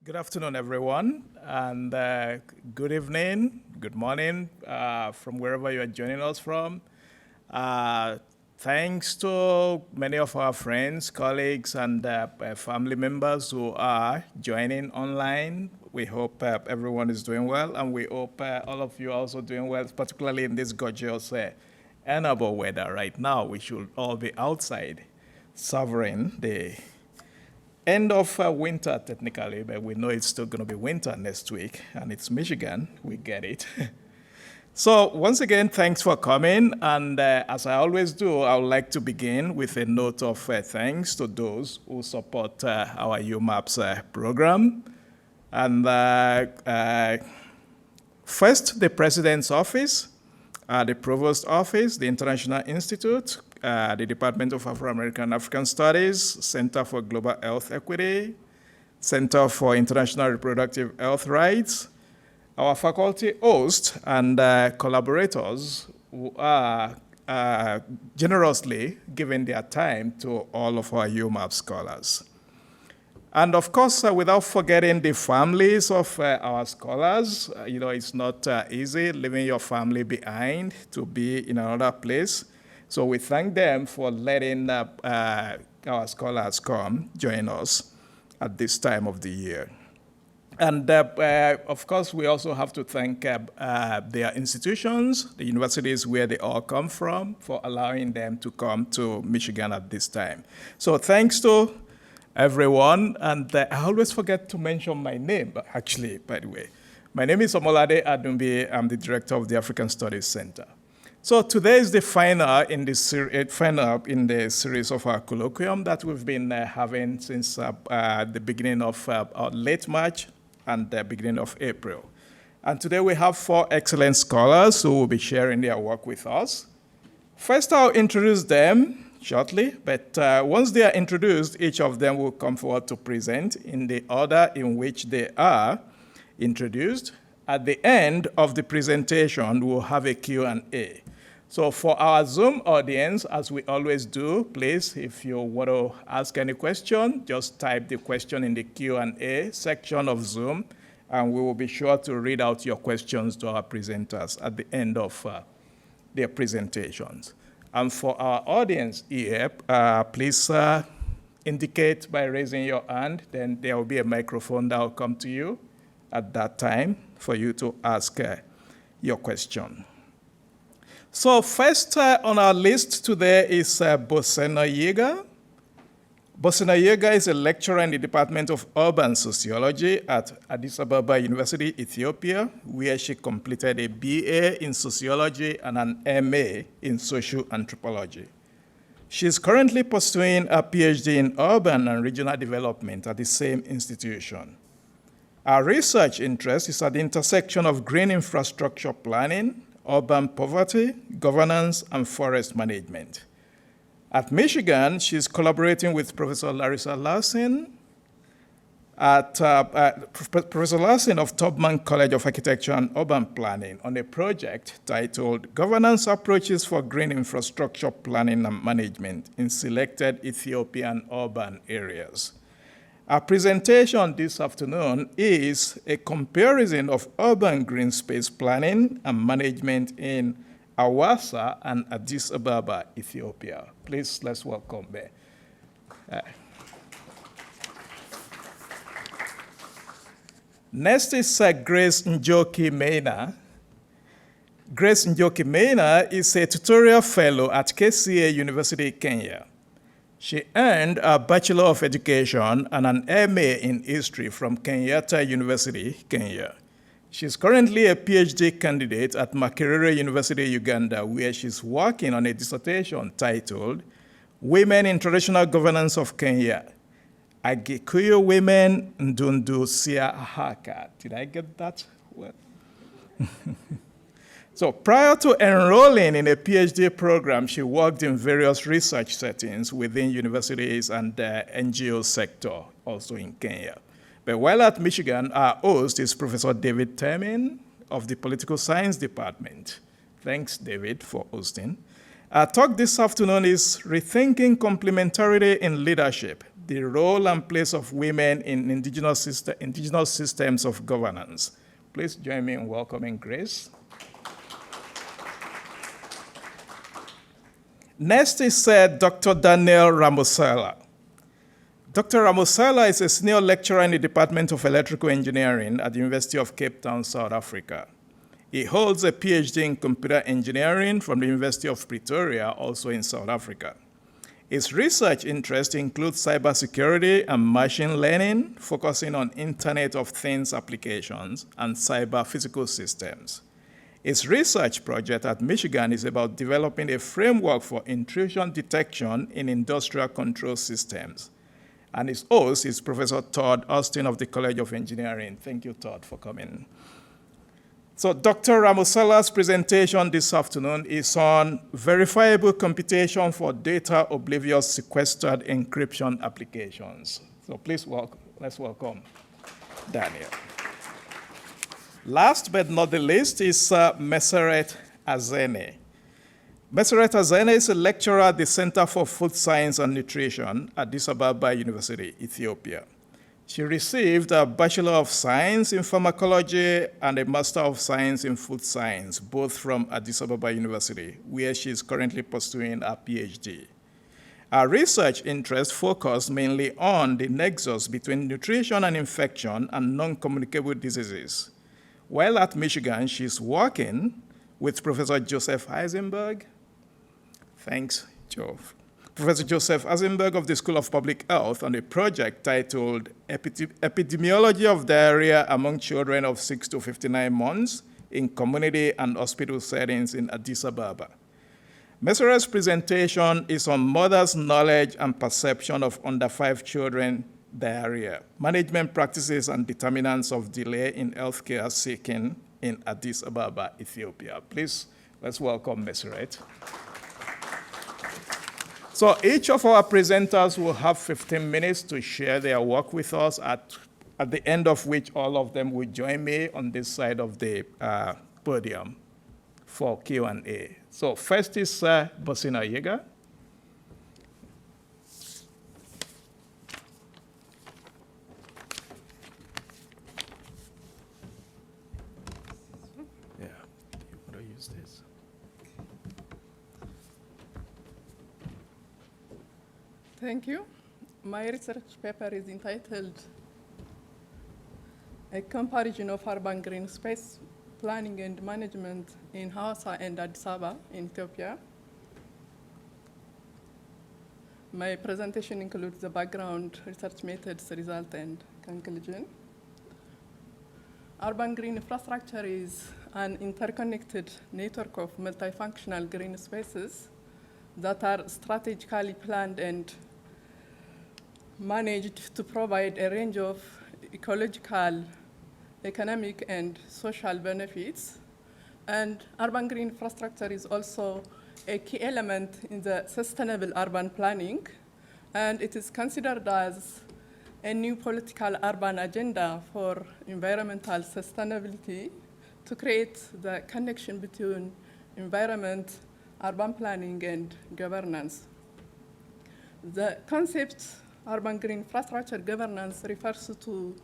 Good afternoon, everyone, and good evening, good morning from wherever you are joining us from. Thanks to many of our friends, colleagues, and family members who are joining online. We hope everyone is doing well, and we hope all of you are also doing well, particularly in this gorgeous Annabelle weather right now. We should all be outside, savoring the end of winter, technically, but we know it's still going to be winter next week, and it's Michigan. We get it. So once again, thanks for coming. And as I always do, I would like to begin with a note of thanks to those who support our UMAPS program. And first, the President's Office, the Provost's Office, the International Institute, the Department of Afro-American and African Studies, Center for Global Health Equity, Center for International Reproductive Health Rights, our faculty hosts and collaborators who are generously giving their time to all of our UMAPS scholars. And of course, without forgetting the families of our scholars, it's not easy leaving your family behind to be in another place. So we thank them for letting our scholars come join us at this time of the year. And of course, we also have to thank their institutions, the universities where they all come from, for allowing them to come to Michigan at this time. So thanks to everyone. And I always forget to mention my name, but actually, by the way. My name is Omolade Adumbi. I'm the director of the African Studies Center. So today is the final in the series of our colloquium that we've been having since the beginning of late March and the beginning of April. And today we have 4 excellent scholars who will be sharing their work with us. First, I'll introduce them shortly, but once they are introduced, each of them will come forward to present in the order in which they are introduced. At the end of the presentation, we'll have a Q&A. So for our Zoom audience, as we always do, please, if you want to ask any question, just type the question in the Q&A section of Zoom, and we will be sure to read out your questions to our presenters at the end of their presentations. And for our audience here, please indicate by raising your hand, then there will be a microphone that will come to you at that time for you to ask your question. So first on our list today is Bosena Yirga. Bosena Yirga is a lecturer in the Department of Urban Sociology at Addis Ababa University, Ethiopia, where she completed a BA in Sociology and an MA in Social Anthropology. She is currently pursuing a PhD in Urban and Regional Development at the same institution. Our research interest is at the intersection of green infrastructure planning, urban poverty, governance, and forest management. At Michigan, she's collaborating with Professor Larissa Larsen Professor Larsen of Tubman College of Architecture and Urban Planning on a project titled Governance Approaches for Green Infrastructure Planning and Management in Selected Ethiopian Urban Areas. Our presentation this afternoon is a comparison of urban green space planning and management in Hawassa and Addis Ababa, Ethiopia. Please, let's welcome Be. Next is Grace Njoki Maina. Grace Njoki Maina is a tutorial fellow at KCA University, Kenya. She earned a Bachelor of Education and an MA in History from Kenyatta University, Kenya. She's currently a PhD candidate at Makerere University, Uganda, where she's working on a dissertation titled Women in Traditional Governance of Kenya, Agikuyu Women Ndundu Sia Ahaka. Did I get that? Well. So prior to enrolling in a PhD program, she worked in various research settings within universities and the NGO sector, also in Kenya. But while at Michigan, our host is Professor David Temin of the Political Science Department. Thanks, David, for hosting. Our talk this afternoon is Rethinking Complementarity in Leadership, the role and place of women in indigenous systems of governance. Please join me in welcoming Grace. Next is Dr. Daniel Ramotsoela. Dr. Ramotsoela is a senior lecturer in the Department of Electrical Engineering at the University of Cape Town, South Africa. He holds a PhD in computer engineering from the University of Pretoria, also in South Africa. His research interests include cybersecurity and machine learning, focusing on Internet of Things applications and cyber physical systems. His research project at Michigan is about developing a framework for intrusion detection in industrial control systems. And his host is Professor Todd Austin of the College of Engineering. Thank you, Todd, for coming. So Dr. Ramotsoela's presentation this afternoon is on verifiable computation for data-oblivious sequestered encryption applications. So please let's welcome Daniel. Last but not the least is Meseret Azene. Meseret Azene is a lecturer at the Center for Food Science and Nutrition at Addis Ababa University, Ethiopia. She received a Bachelor of Science in Pharmacology and a Master of Science in Food Science, both from Addis Ababa University, where she is currently pursuing a PhD. Her research interests focus mainly on the nexus between nutrition and infection and non-communicable diseases. While at Michigan, she's working with Professor Joseph Eisenberg. Thanks, Joe. Professor Joseph Eisenberg of the School of Public Health on a project titled Epidemiology of Diarrhea Among Children of 6 to 59 Months in Community and Hospital Settings in Addis Ababa. Meseret's presentation is on mothers' knowledge and perception of under 5 children diarrhea, management practices and determinants of delay in healthcare seeking in Addis Ababa, Ethiopia. Please, let's welcome Meseret. So each of our presenters will have 15 minutes to share their work with us, at the end of which all of them will join me on this side of the podium for Q&A. So first is Bosena Yirga. Yeah, you want to use this? Thank you. My research paper is entitled A Comparison of Urban Green Space Planning and Management in Hawassa and Addis Ababa in Ethiopia. My presentation includes the background, research methods, result, and conclusion. Urban green infrastructure is an interconnected network of multifunctional green spaces that are strategically planned and managed to provide a range of ecological, economic, and social benefits. And urban green infrastructure is also a key element in the sustainable urban planning, and it is considered as a new political urban agenda for environmental sustainability to create the connection between environment, urban planning, and governance. The concept urban green infrastructure governance refers to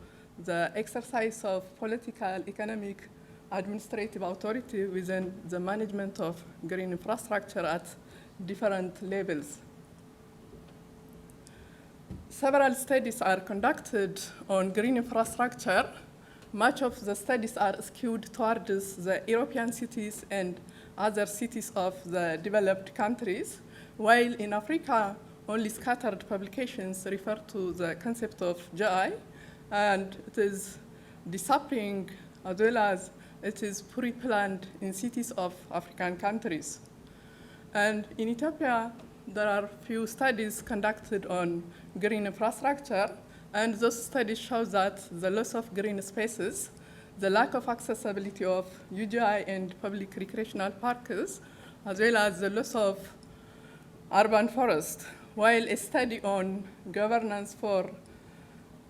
the exercise of political, economic, administrative authority within the management of green infrastructure at different levels. Several studies are conducted on green infrastructure. Much of the studies are skewed towards the European cities and other cities of the developed countries, while in Africa, only scattered publications refer to the concept of GI, and it is disappearing as well as it is pre-planned in cities of African countries. And in Ethiopia, there are few studies conducted on green infrastructure, and those studies show that the loss of green spaces, the lack of accessibility of UGI and public recreational parks, as well as the loss of urban forest, while a study on governance for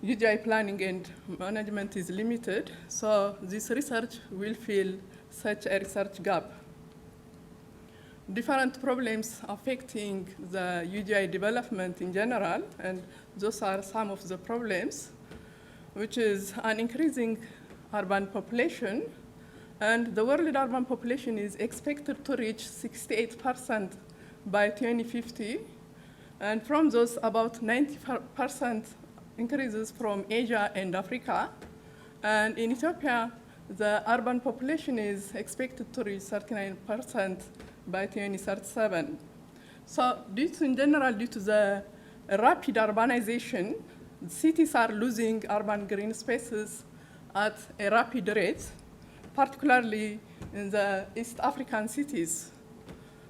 UGI planning and management is limited, so this research will fill such a research gap. different problems affecting the UGI development in general, and those are some of the problems, which is an increasing urban population, and the world urban population is expected to reach 68% by 2050, and from those, about 90% increases from Asia and Africa, and in Ethiopia, the urban population is expected to reach 39% by 2037. So in general, due to the rapid urbanization, cities are losing urban green spaces at a rapid rate, particularly in the East African cities.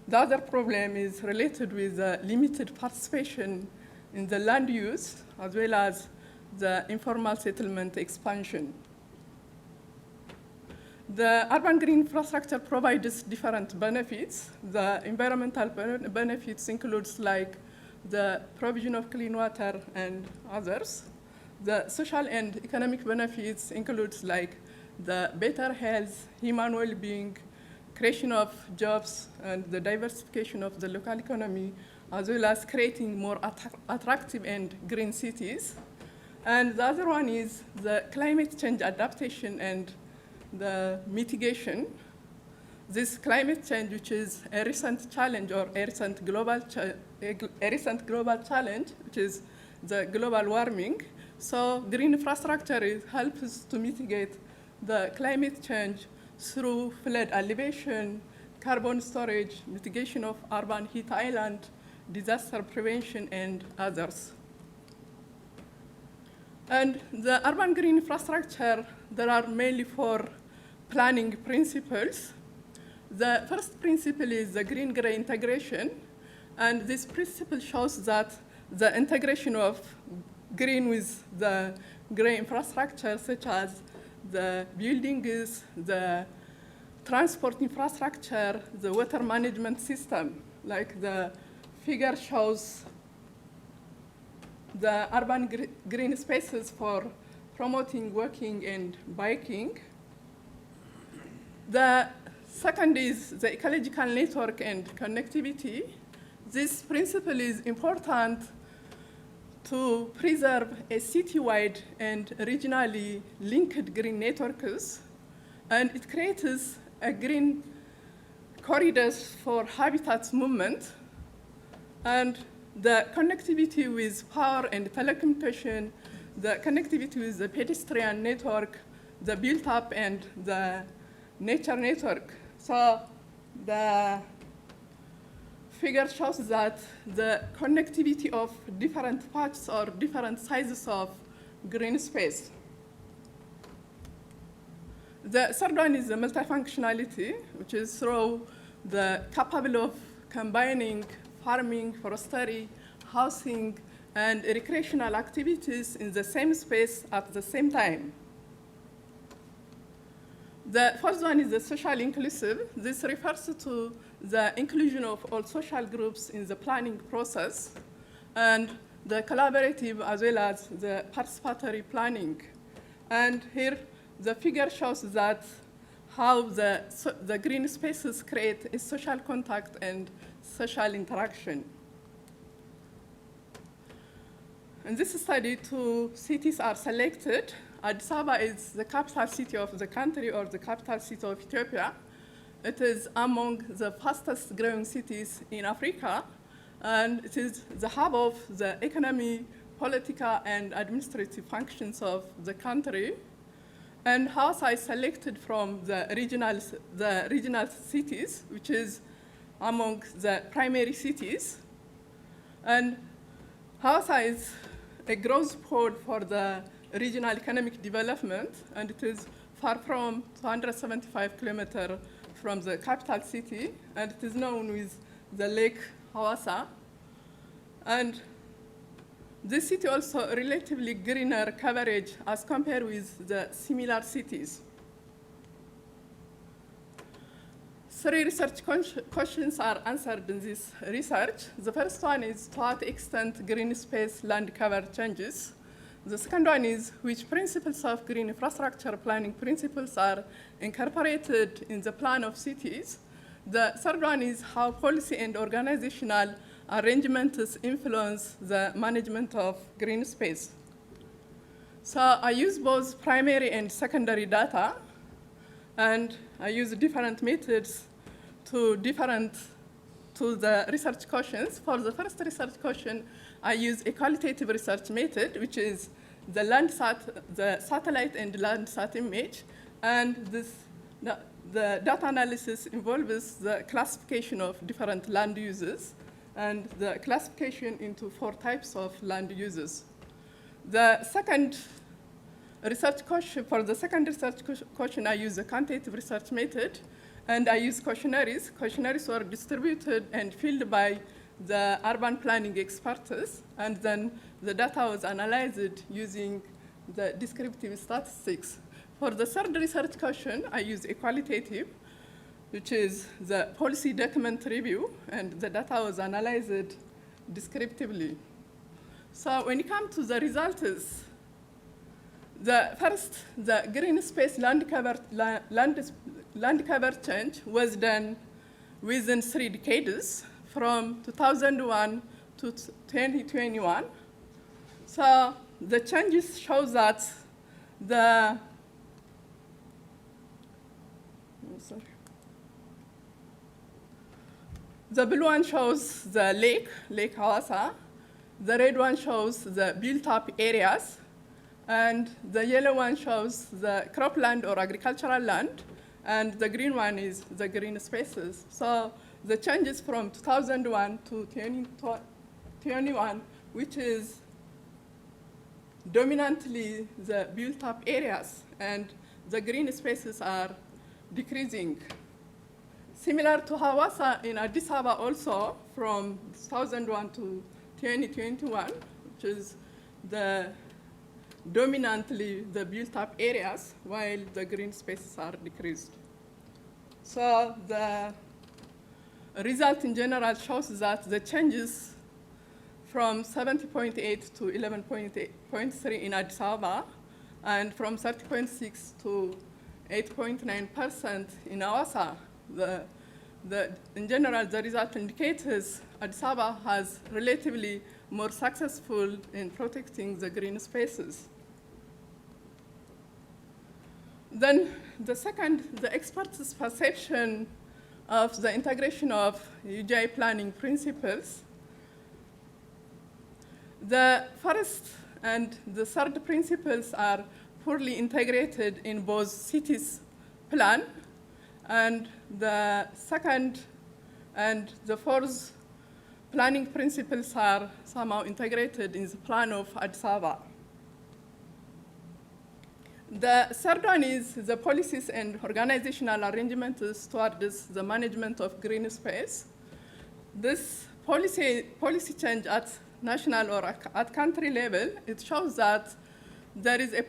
The other problem is related with limited participation in the land use, as well as the informal settlement expansion. The urban green infrastructure provides different benefits. The environmental benefits includes like the provision of clean water and others. The social and economic benefits includes like the better health, human well-being, creation of jobs, and the diversification of the local economy, as well as creating more attractive and green cities. And the other one is the climate change adaptation and the mitigation. This climate change, which is a recent challenge or a recent global challenge, which is the global warming. So green infrastructure helps to mitigate the climate change through flood elevation, carbon storage, mitigation of urban heat island, disaster prevention, and others. And the urban green infrastructure, there are mainly 4 planning principles. The first principle is the green-gray integration, and this principle shows that the integration of green with the gray infrastructure, such as the buildings, the transport infrastructure, the water management system, like the figure shows the urban green spaces for promoting walking and biking. The second is the ecological network and connectivity. This principle is important to preserve a citywide and regionally linked green networks, and it creates a green corridors for habitats movement, and the connectivity with power and telecommunication, the connectivity with the pedestrian network, the built-up and the nature network. So the figure shows that the connectivity of different parts or different sizes of green space. The third one is the multifunctionality, which is through the capable of combining farming, forestry, housing, and recreational activities in the same space at the same time. The first one is the social inclusive. This refers to the inclusion of all social groups in the planning process, and the collaborative as well as the participatory planning. And here, the figure shows that how the green spaces create a social contact and social interaction. In this study, 2 cities are selected. Addis Ababa is the capital city of the country, or the capital city of Ethiopia. It is among the fastest growing cities in Africa, and it is the hub of the economy, political, and administrative functions of the country. And Hawassa is selected from the regional cities, which is among the primary cities. And Hawassa is a growth pole for the regional economic development, and it is far from 275 kilometers from the capital city, and it is known with the Lake Hawassa. And this city also relatively greener coverage as compared with the similar cities. 3 research questions are answered in this research. The first one is to what extent green space land cover changes. The second one is which principles of green infrastructure planning principles are incorporated in the plan of cities. The third one is how policy and organizational arrangements influence the management of green space. So I use both primary and secondary data, and I use different methods to the research questions. For the first research question, I use a qualitative research method, which is the satellite and Landsat image, and the data analysis involves the classification of different land uses and the classification into 4 types of land uses. The second research question, for the second research question, I use a quantitative research method, and I use questionnaires. Questionnaires were distributed and filled by the urban planning experts, and then the data was analyzed using the descriptive statistics. For the third research question, I use a qualitative, which is the policy document review, and the data was analyzed descriptively. So when you come to the results, the green space land cover change was done within 3 decades, from 2001 to 2021. So the changes show that the blue one shows the Lake Hawassa. The red one shows the built-up areas, and the yellow one shows the cropland or agricultural land, and the green one is the green spaces. So the changes from 2001 to 2021, which is dominantly the built-up areas, and the green spaces are decreasing. Similar to Hawassa in Addis Ababa also, from 2001 to 2021, which is dominantly the built-up areas, while the green spaces are decreased. So the result in general shows that the changes from 70.8 to 11.3 in Addis Ababa, and from 30.6 to 8.9% in Hawassa, in general, the result indicates Addis Ababa has relatively more successful in protecting the green spaces. Then the experts' perception of the integration of UGI planning principles. The first and the third principles are poorly integrated in both cities' plan, and the second and the fourth planning principles are somehow integrated in the plan of Addis Ababa. The third one is the policies and organizational arrangements towards the management of green space. This policy change at national or at country level, it shows that there is a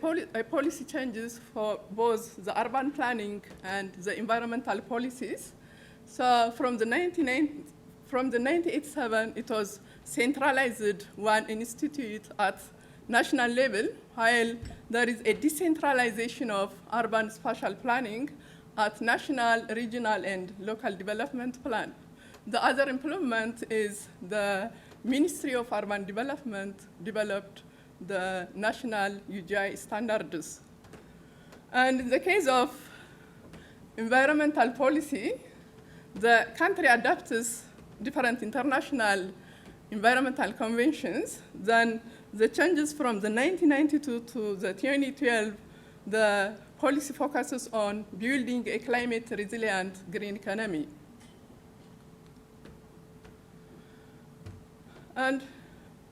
policy changes for both the urban planning and the environmental policies. So from the 1987, it was centralized one institute at national level, while there is a decentralization of urban spatial planning at national, regional, and local development plan. The other improvement is the Ministry of Urban Development developed the national UGI standards. And in the case of environmental policy, the country adopts different international environmental conventions. Then the changes from the 1992 to the 2012, the policy focuses on building a climate resilient green economy. And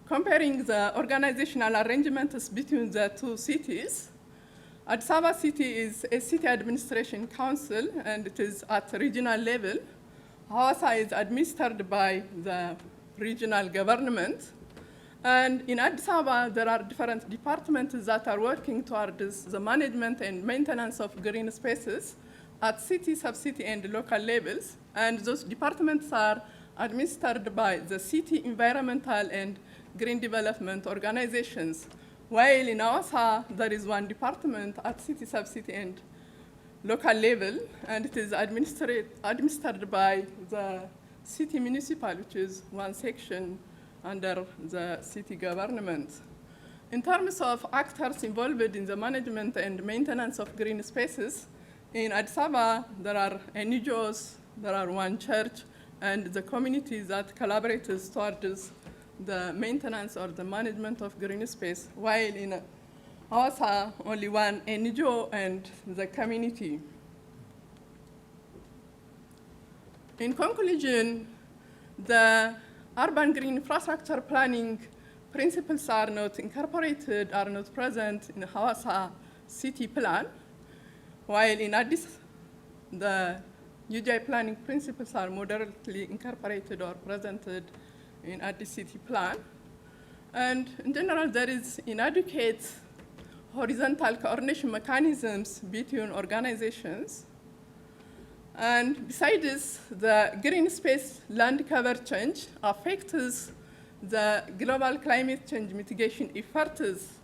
comparing the organizational arrangements between the two cities, Addis Ababa city is a city administration council, and it is at regional level. Hawassa is administered by the regional government. And in Addis Ababa, there are different departments that are working towards the management and maintenance of green spaces at city, sub-city, and local levels. And those departments are administered by the city environmental and green development organizations. While in Hawassa, there is one department at city, sub-city, and local level, and it is administered by the city municipal, which is one section under the city government. In terms of actors involved in the management and maintenance of green spaces, in Addis Ababa, there are NGOs, there are one church, and the community that collaborates towards the maintenance or the management of green space, while in Hawassa, only one NGO and the community. In conclusion, the urban green infrastructure planning principles are not incorporated, are not present in Hawassa city plan, while in Addis, the UGI planning principles are moderately incorporated or presented in Addis city plan. And in general, there is inadequate horizontal coordination mechanisms between organizations. And besides this, the green space land cover change affects the global climate change mitigation efforts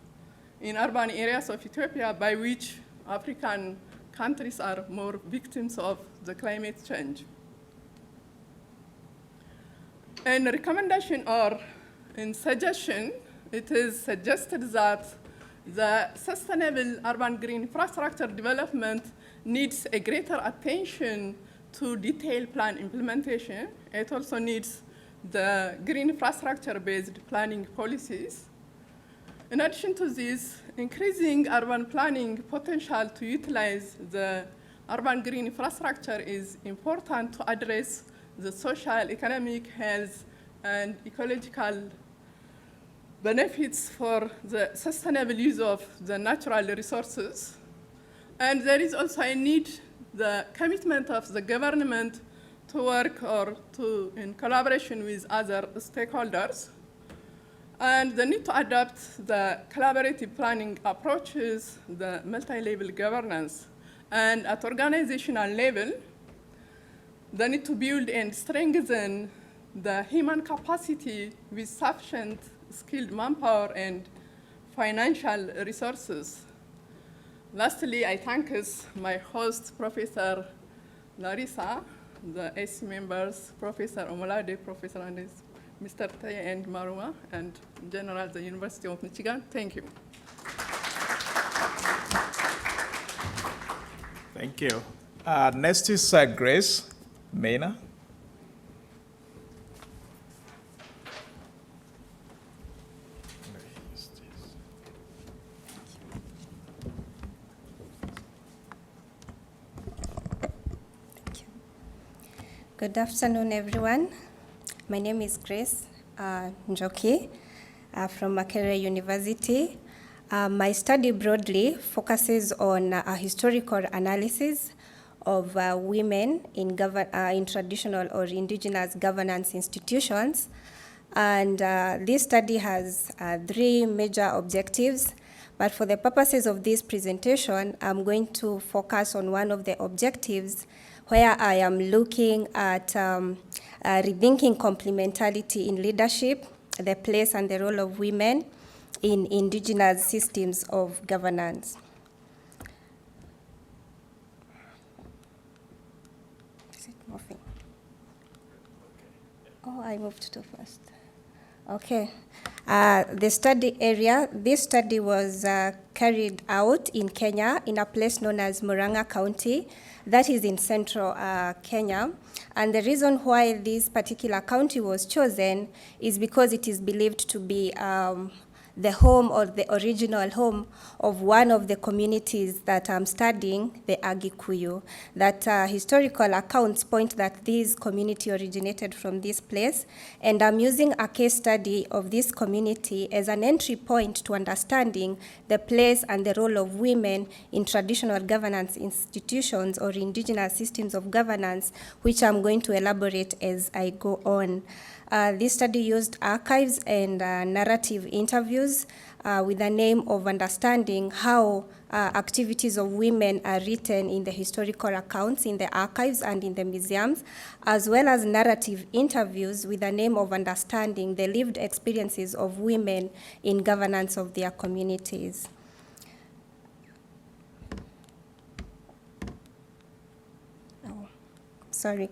in urban areas of Ethiopia, by which African countries are more victims of the climate change. In recommendation or in suggestion, it is suggested that the sustainable urban green infrastructure development needs a greater attention to detailed plan implementation. It also needs the green infrastructure-based planning policies. In addition to this, increasing urban planning potential to utilize the urban green infrastructure is important to address the social, economic, health, and ecological benefits for the sustainable use of the natural resources. And there is also a need, the commitment of the government to work in collaboration with other stakeholders, and the need to adopt the collaborative planning approaches, the multi-level governance. And at organizational level, the need to build and strengthen the human capacity with sufficient skilled manpower and financial resources. Lastly, I thank my host, Professor Larissa, the AC members, Professor Omolade, Professor Addis, Mr. Taye and Maruma, and in general, the University of Michigan. Thank you. Thank you. Next is Grace Maina. Good afternoon, everyone. My name is Grace Njoki from Makerere University. My study broadly focuses on a historical analysis of women in traditional or indigenous governance institutions. And this study has three major objectives. But for the purposes of this presentation, I'm going to focus on one of the objectives, where I am looking at rethinking complementarity in leadership, the place and the role of women in indigenous systems of governance. Is it moving? Oh, I moved too fast. Okay. The study area, this study was carried out in Kenya in a place known as Murang'a County, that is in central Kenya. And the reason why this particular county was chosen is because it is believed to be the home or the original home of one of the communities that I'm studying, the Agikuyu. That historical accounts point that this community originated from this place, and I'm using a case study of this community as an entry point to understanding the place and the role of women in traditional governance institutions or indigenous systems of governance, which I'm going to elaborate as I go on. This study used archives and narrative interviews with the aim of understanding how activities of women are written in the historical accounts, in the archives and in the museums, as well as narrative interviews with the aim of understanding the lived experiences of women in governance of their communities. Sorry.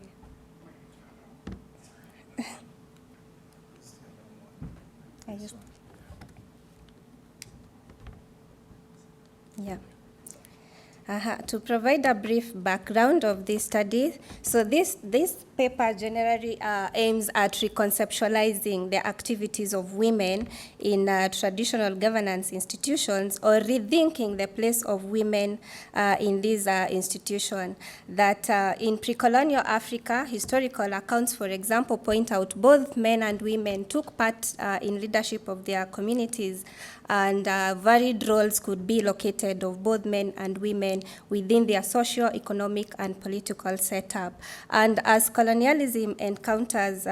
Yeah. To provide a brief background of this study, so this paper generally aims at reconceptualizing the activities of women in traditional governance institutions, or rethinking the place of women in these institutions. That in pre-colonial Africa, historical accounts, for example, point out both men and women took part in leadership of their communities, and varied roles could be located of both men and women within their socio, economic, and political setup. And as colonialism encounters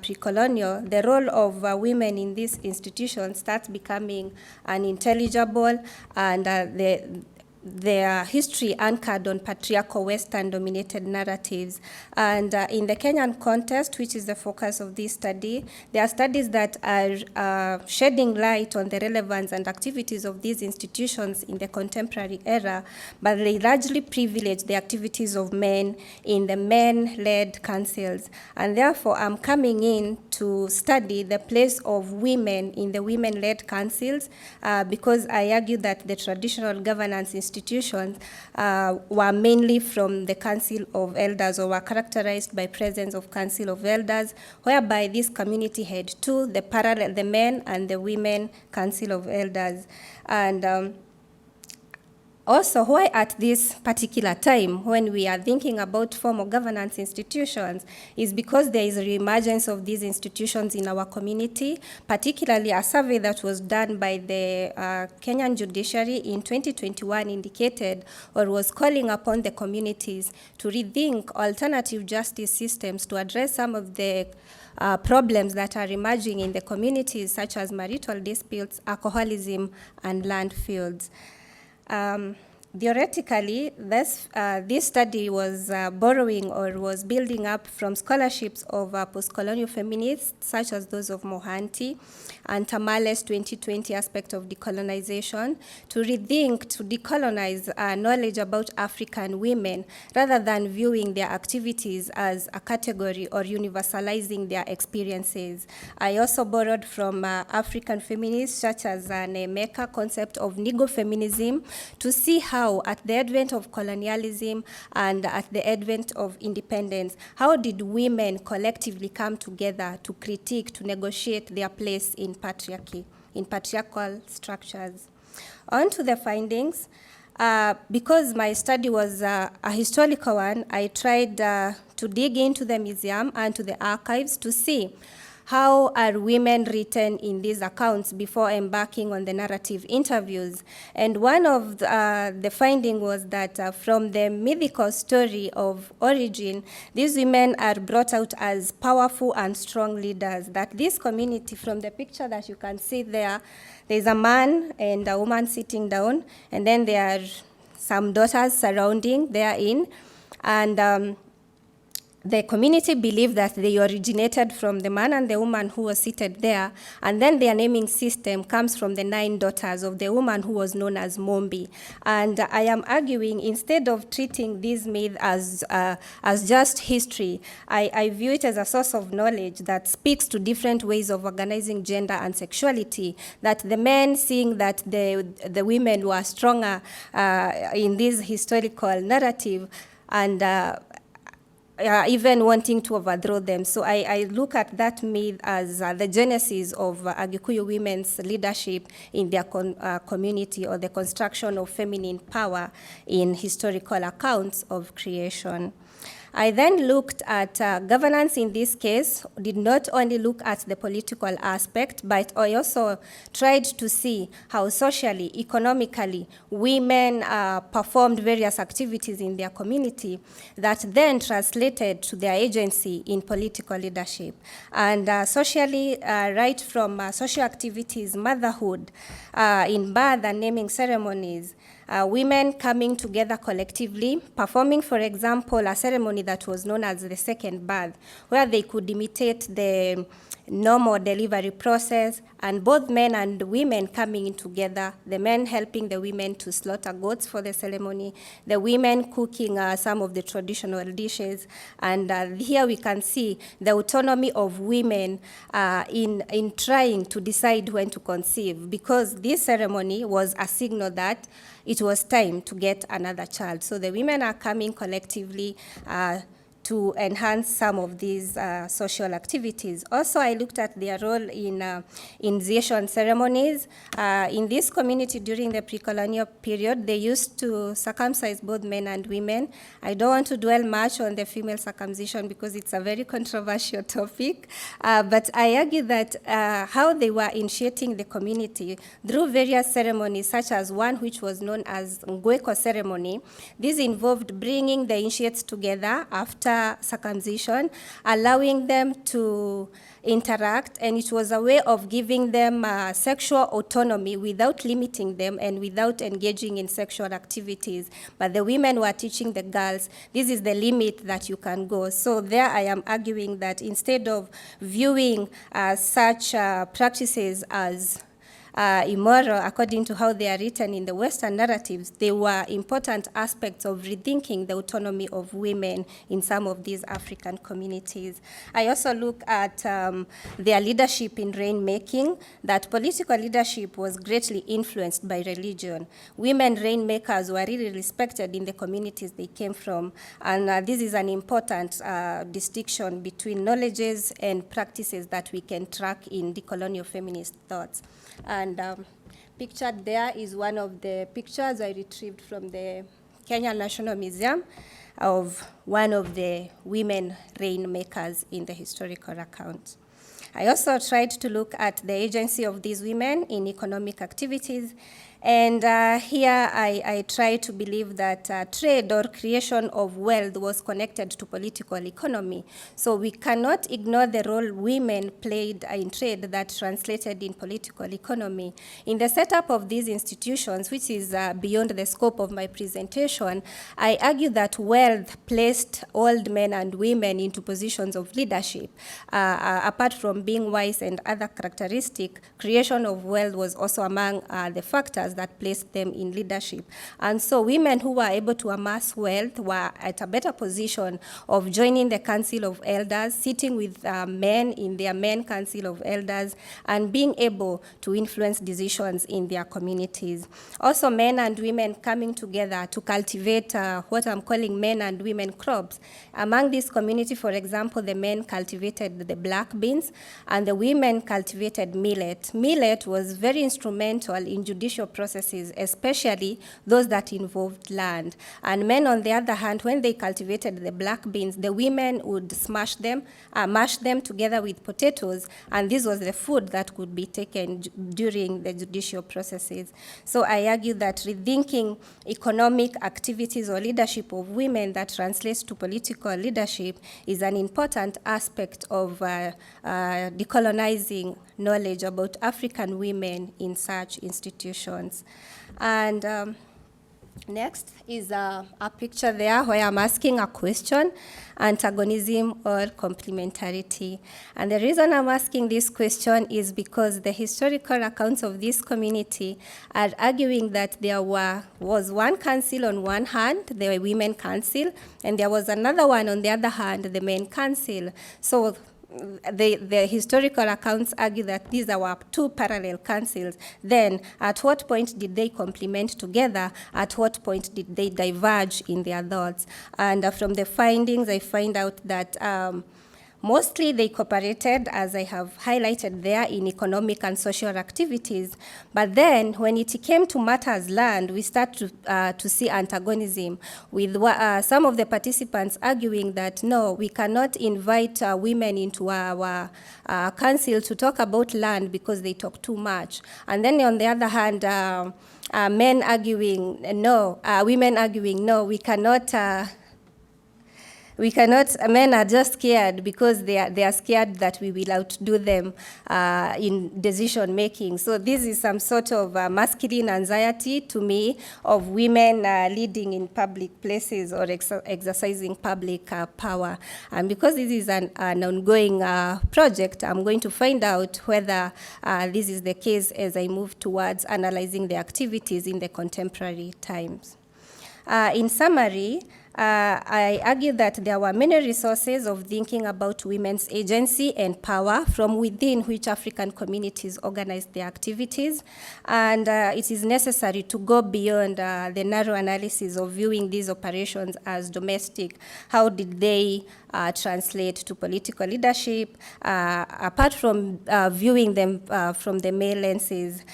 pre-colonial, the role of women in these institutions starts becoming unintelligible, and their history anchored on patriarchal Western-dominated narratives. And in the Kenyan context, which is the focus of this study, there are studies that are shedding light on the relevance and activities of these institutions in the contemporary era, but they largely privilege the activities of men in the men-led councils. And therefore, I'm coming in to study the place of women in the women-led councils, because I argue that the traditional governance institutions were mainly from the Council of Elders, or were characterized by presence of Council of Elders, whereby this community had two, the men and the women Council of Elders. And also, why at this particular time, when we are thinking about formal governance institutions, is because there is a reemergence of these institutions in our community, particularly a survey that was done by the Kenyan judiciary in 2021 indicated, or was calling upon the communities to rethink alternative justice systems to address some of the problems that are emerging in the communities, such as marital disputes, alcoholism, and land fields. Theoretically, this study was borrowing, or was building up from scholarships of post-colonial feminists, such as those of Mohanty and Tamale's 2020 aspect of decolonization, to rethink, to decolonize knowledge about African women, rather than viewing their activities as a category or universalizing their experiences. I also borrowed from African feminists, such as Nemeka concept of Nigo-feminism, to see how at the advent of colonialism and at the advent of independence, how did women collectively come together to critique, to negotiate their place in patriarchy, in patriarchal structures. On to the findings. Because my study was a historical one, I tried to dig into the museum and to the archives to see how are women written in these accounts before embarking on the narrative interviews. And one of the finding was that from the mythical story of origin, these women are brought out as powerful and strong leaders, that this community, from the picture that you can see there, there's a man and a woman sitting down, and then there are some daughters surrounding therein, and the community believed that they originated from the man and the woman who was seated there, and then their naming system comes from the 9 daughters of the woman who was known as Mombi. And I am arguing, instead of treating this myth as just history, I view it as a source of knowledge that speaks to different ways of organizing gender and sexuality, that the men, seeing that the women were stronger in this historical narrative, and even wanting to overthrow them. So I look at that myth as the genesis of Agikuyu women's leadership in their community, or the construction of feminine power in historical accounts of creation. I then looked at governance in this case, did not only look at the political aspect, but I also tried to see how socially, economically, women performed various activities in their community that then translated to their agency in political leadership. And socially, right from social activities, motherhood, in birth and naming ceremonies, women coming together collectively, performing, for example, a ceremony that was known as the second birth, where they could imitate the normal delivery process, and both men and women coming in together, the men helping the women to slaughter goats for the ceremony, the women cooking some of the traditional dishes, and here we can see the autonomy of women in trying to decide when to conceive, because this ceremony was a signal that it was time to get another child. So the women are coming collectively to enhance some of these social activities. Also, I looked at their role in initiation ceremonies. In this community during the pre-colonial period, they used to circumcise both men and women. I don't want to dwell much on the female circumcision because it's a very controversial topic, but I argue that how they were initiating the community through various ceremonies, such as one which was known as Ngweko ceremony. This involved bringing the initiates together after circumcision, allowing them to interact, and it was a way of giving them sexual autonomy without limiting them and without engaging in sexual activities. But the women were teaching the girls, this is the limit that you can go. So there I am arguing that instead of viewing such practices as immoral, according to how they are written in the Western narratives, they were important aspects of rethinking the autonomy of women in some of these African communities. I also look at their leadership in rainmaking, that political leadership was greatly influenced by religion. Women rainmakers were really respected in the communities they came from, and this is an important distinction between knowledges and practices that we can track in decolonial feminist thoughts. And pictured there is one of the pictures I retrieved from the Kenya National Museum of one of the women rainmakers in the historical account. I also tried to look at the agency of these women in economic activities. And here I try to believe that trade or creation of wealth was connected to political economy. So we cannot ignore the role women played in trade that translated in political economy. In the setup of these institutions, which is beyond the scope of my presentation, I argue that wealth placed old men and women into positions of leadership. Apart from being wise and other characteristics, creation of wealth was also among the factors that placed them in leadership. And so women who were able to amass wealth were at a better position of joining the Council of Elders, sitting with men in their men Council of Elders, and being able to influence decisions in their communities. Also, men and women coming together to cultivate what I'm calling men and women crops. Among this community, for example, the men cultivated the black beans, and the women cultivated millet. Millet was very instrumental in judicial processes, especially those that involved land. And men, on the other hand, when they cultivated the black beans, the women would mash them together with potatoes, and this was the food that could be taken during the judicial processes. So I argue that rethinking economic activities or leadership of women that translates to political leadership is an important aspect of decolonizing knowledge about African women in such institutions. And next is a picture there where I'm asking a question, antagonism or complementarity. And the reason I'm asking this question is because the historical accounts of this community are arguing that there was one council on one hand, the women council, and there was another one on the other hand, the men council. So the historical accounts argue that these are two parallel councils. Then, at what point did they complement together? At what point did they diverge in their thoughts? And from the findings, I find out that mostly they cooperated, as I have highlighted there, in economic and social activities. But then, when it came to matters land, we start to see antagonism, with some of the participants arguing that, no, we cannot invite women into our council to talk about land because they talk too much. And then, on the other hand, men arguing, no, women arguing, no, we cannot men are just scared because they are scared that we will outdo them in decision making. So this is some sort of masculine anxiety to me of women leading in public places or exercising public power. And because this is an ongoing project, I'm going to find out whether this is the case as I move towards analyzing the activities in the contemporary times. In summary, I argue that there were many resources of thinking about women's agency and power from within which African communities organize their activities, and it is necessary to go beyond the narrow analysis of viewing these operations as domestic. How did they translate to political leadership? Apart from viewing them from the male lenses,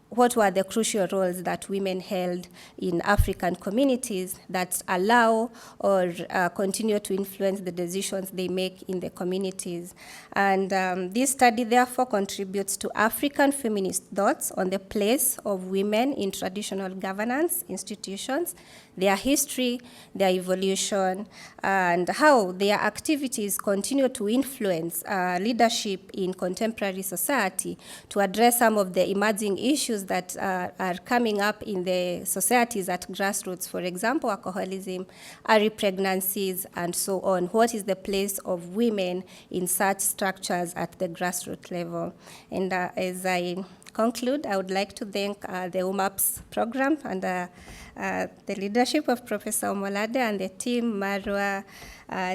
what were the crucial roles that women held in African communities that allow or continue to influence the decisions they make in the communities? And this study therefore contributes to African feminist thoughts on the place of women in traditional governance institutions, their history, their evolution, and how their activities continue to influence leadership in contemporary society to address some of the emerging issues that are coming up in the societies at grassroots. For example, alcoholism, early pregnancies, and so on. What is the place of women in such structures at the grassroots level? And as I conclude, I would like to thank the UMAPS program and the leadership of Professor Omolade and the team, Marwa,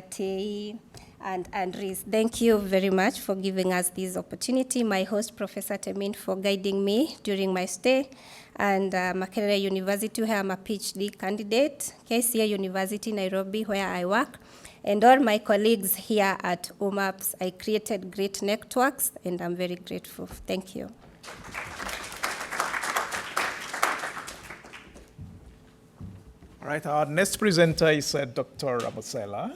Tei, and Riz. Thank you very much for giving us this opportunity. My host, Professor Temin, for guiding me during my stay, and Makerere University, where I'm a PhD candidate, KCA University, Nairobi, where I work, and all my colleagues here at UMAPS. I created great networks, and I'm very grateful. Thank you. All right, our next presenter is Dr. Ramotsoela.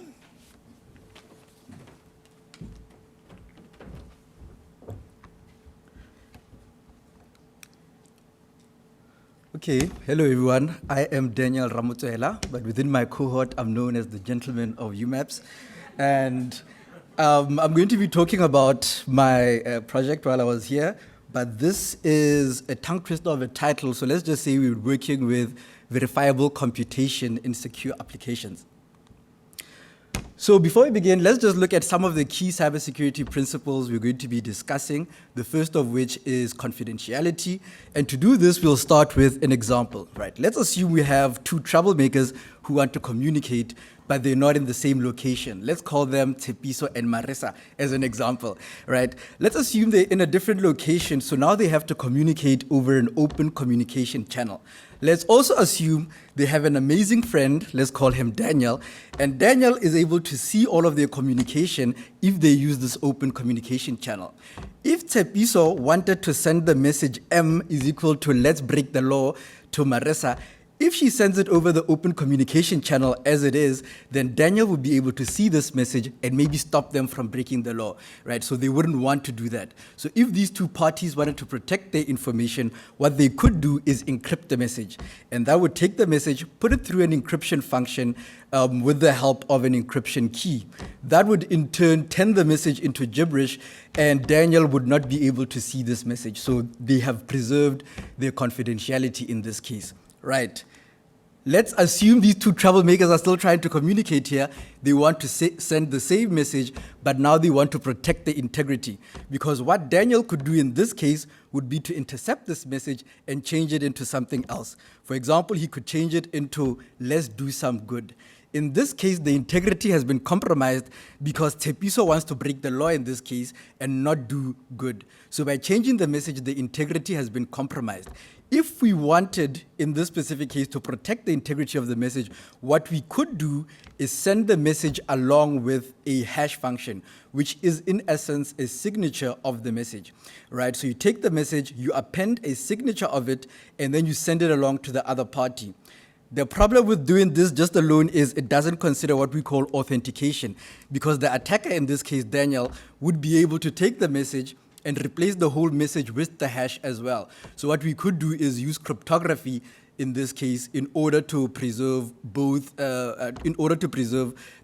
Okay, hello everyone. I am Daniel Ramotsoela, but within my cohort, I'm known as the gentleman of UMAPS. And I'm going to be talking about my project while I was here, but this is a tongue twister of a title, so let's just say we're working with verifiable computation in secure applications. So before we begin, let's just look at some of the key cybersecurity principles we're going to be discussing, the first of which is confidentiality. And to do this, we'll start with an example, right? Let's assume we have two troublemakers who want to communicate, but they're not in the same location. Let's call them Tshepiso and Marisa as an example, right? Let's assume they're in a different location, so now they have to communicate over an open communication channel. Let's also assume they have an amazing friend, let's call him Daniel, and Daniel is able to see all of their communication if they use this open communication channel. If Tshepiso wanted to send the message M is equal to let's break the law to Marisa, if she sends it over the open communication channel as it is, then Daniel would be able to see this message and maybe stop them from breaking the law, right? So they wouldn't want to do that. So if these two parties wanted to protect their information, what they could do is encrypt the message. And that would take the message, put it through an encryption function with the help of an encryption key. That would in turn turn the message into gibberish, and Daniel would not be able to see this message. So they have preserved their confidentiality in this case. Right. Let's assume these two troublemakers are still trying to communicate here. They want to send the same message, but now they want to protect the integrity. Because what Daniel could do in this case would be to intercept this message and change it into something else. For example, he could change it into let's do some good. In this case, the integrity has been compromised because Tshepiso wants to break the law in this case and not do good. So by changing the message, the integrity has been compromised. If we wanted, in this specific case, to protect the integrity of the message, what we could do is send the message along with a hash function, which is in essence a signature of the message, right? So you take the message, you append a signature of it, and then you send it along to the other party. The problem with doing this just alone is it doesn't consider what we call authentication, because the attacker, in this case, Daniel, would be able to take the message and replace the whole message with the hash as well. So what we could do is use cryptography in this case, in order to preserve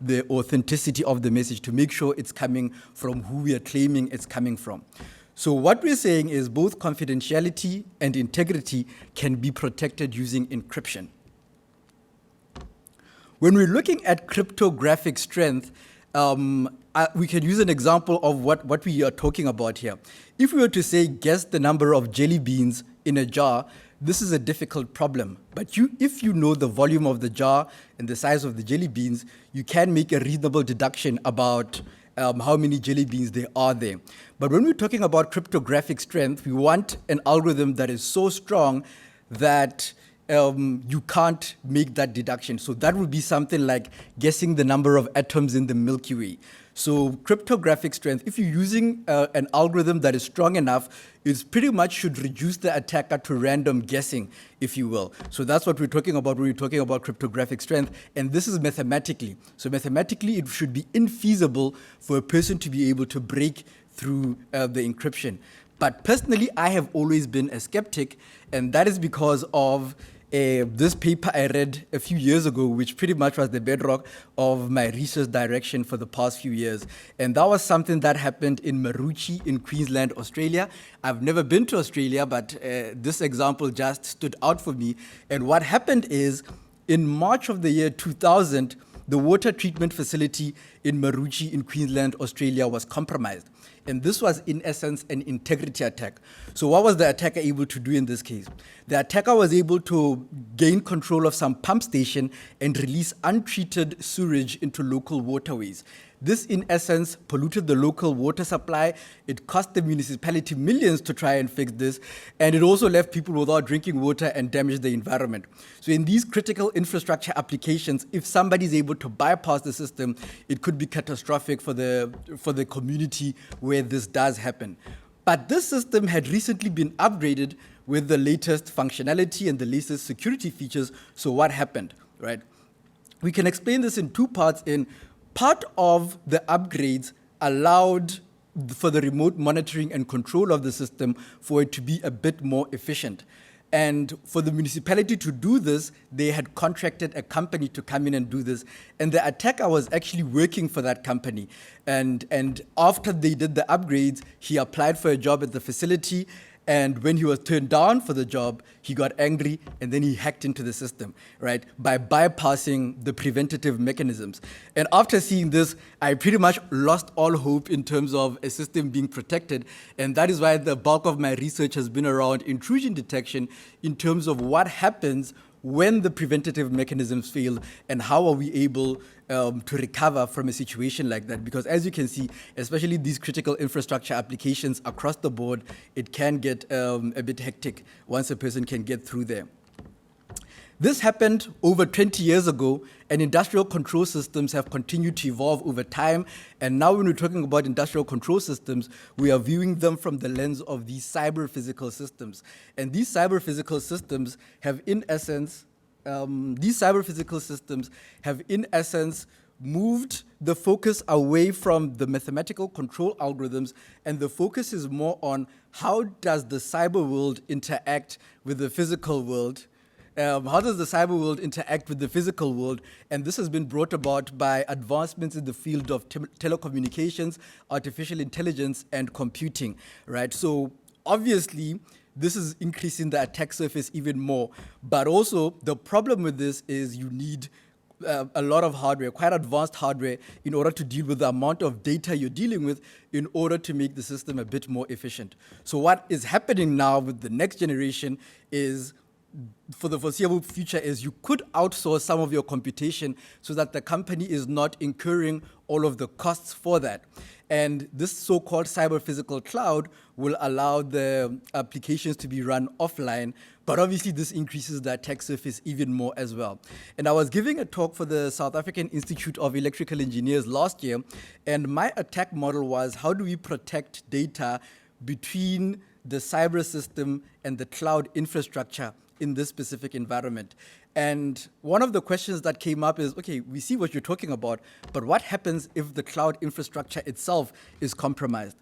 the authenticity of the message, to make sure it's coming from who we are claiming it's coming from. So what we're saying is both confidentiality and integrity can be protected using encryption. When we're looking at cryptographic strength, we can use an example of what we are talking about here. If we were to say, guess the number of jelly beans in a jar, this is a difficult problem. But if you know the volume of the jar and the size of the jelly beans, you can make a reasonable deduction about how many jelly beans there are there. But when we're talking about cryptographic strength, we want an algorithm that is so strong that you can't make that deduction. So that would be something like guessing the number of atoms in the Milky Way. So cryptographic strength, if you're using an algorithm that is strong enough, it pretty much should reduce the attacker to random guessing, if you will. So that's what we're talking about when we're talking about cryptographic strength. And this is mathematically. So mathematically, it should be infeasible for a person to be able to break through the encryption. But personally, I have always been a skeptic, and that is because of this paper I read a few years ago, which pretty much was the bedrock of my research direction for the past few years. And that was something that happened in Maruchi in Queensland, Australia. I've never been to Australia, but this example just stood out for me. And what happened is, in March of the year 2000, the water treatment facility in Maruchi in Queensland, Australia was compromised. And this was, in essence, an integrity attack. So what was the attacker able to do in this case? The attacker was able to gain control of some pump station and release untreated sewage into local waterways. This, in essence, polluted the local water supply. It cost the municipality millions to try and fix this, and it also left people without drinking water and damaged the environment. So in these critical infrastructure applications, if somebody is able to bypass the system, it could be catastrophic for the community where this does happen. But this system had recently been upgraded with the latest functionality and the latest security features. So what happened, right? We can explain this in two parts. Part of the upgrades allowed for the remote monitoring and control of the system for it to be a bit more efficient. And for the municipality to do this, they had contracted a company to come in and do this. And the attacker was actually working for that company. And after they did the upgrades, he applied for a job at the facility. And when he was turned down for the job, he got angry, and then he hacked into the system, right, by bypassing the preventative mechanisms. And after seeing this, I pretty much lost all hope in terms of a system being protected. And that is why the bulk of my research has been around intrusion detection in terms of what happens when the preventative mechanisms fail, and how are we able to recover from a situation like that. Because as you can see, especially these critical infrastructure applications across the board, it can get a bit hectic once a person can get through there. This happened over 20 years ago, and industrial control systems have continued to evolve over time. And now when we're talking about industrial control systems, we are viewing them from the lens of these cyber-physical systems. And these cyber-physical systems have, in essence, moved the focus away from the mathematical control algorithms, and the focus is more on how does the cyber world interact with the physical world. How does the cyber world interact with the physical world? And this has been brought about by advancements in the field of telecommunications, artificial intelligence, and computing, right? So obviously, this is increasing the attack surface even more. But also, the problem with this is you need a lot of hardware, quite advanced hardware, in order to deal with the amount of data you're dealing with, in order to make the system a bit more efficient. So what is happening now with the next generation is, for the foreseeable future, is you could outsource some of your computation so that the company is not incurring all of the costs for that. And this so-called cyber-physical cloud will allow the applications to be run offline, but obviously this increases the attack surface even more as well. And I was giving a talk for the South African Institute of Electrical Engineers last year, and my attack model was, how do we protect data between the cyber system and the cloud infrastructure in this specific environment? And one of the questions that came up is, okay, we see what you're talking about, but what happens if the cloud infrastructure itself is compromised?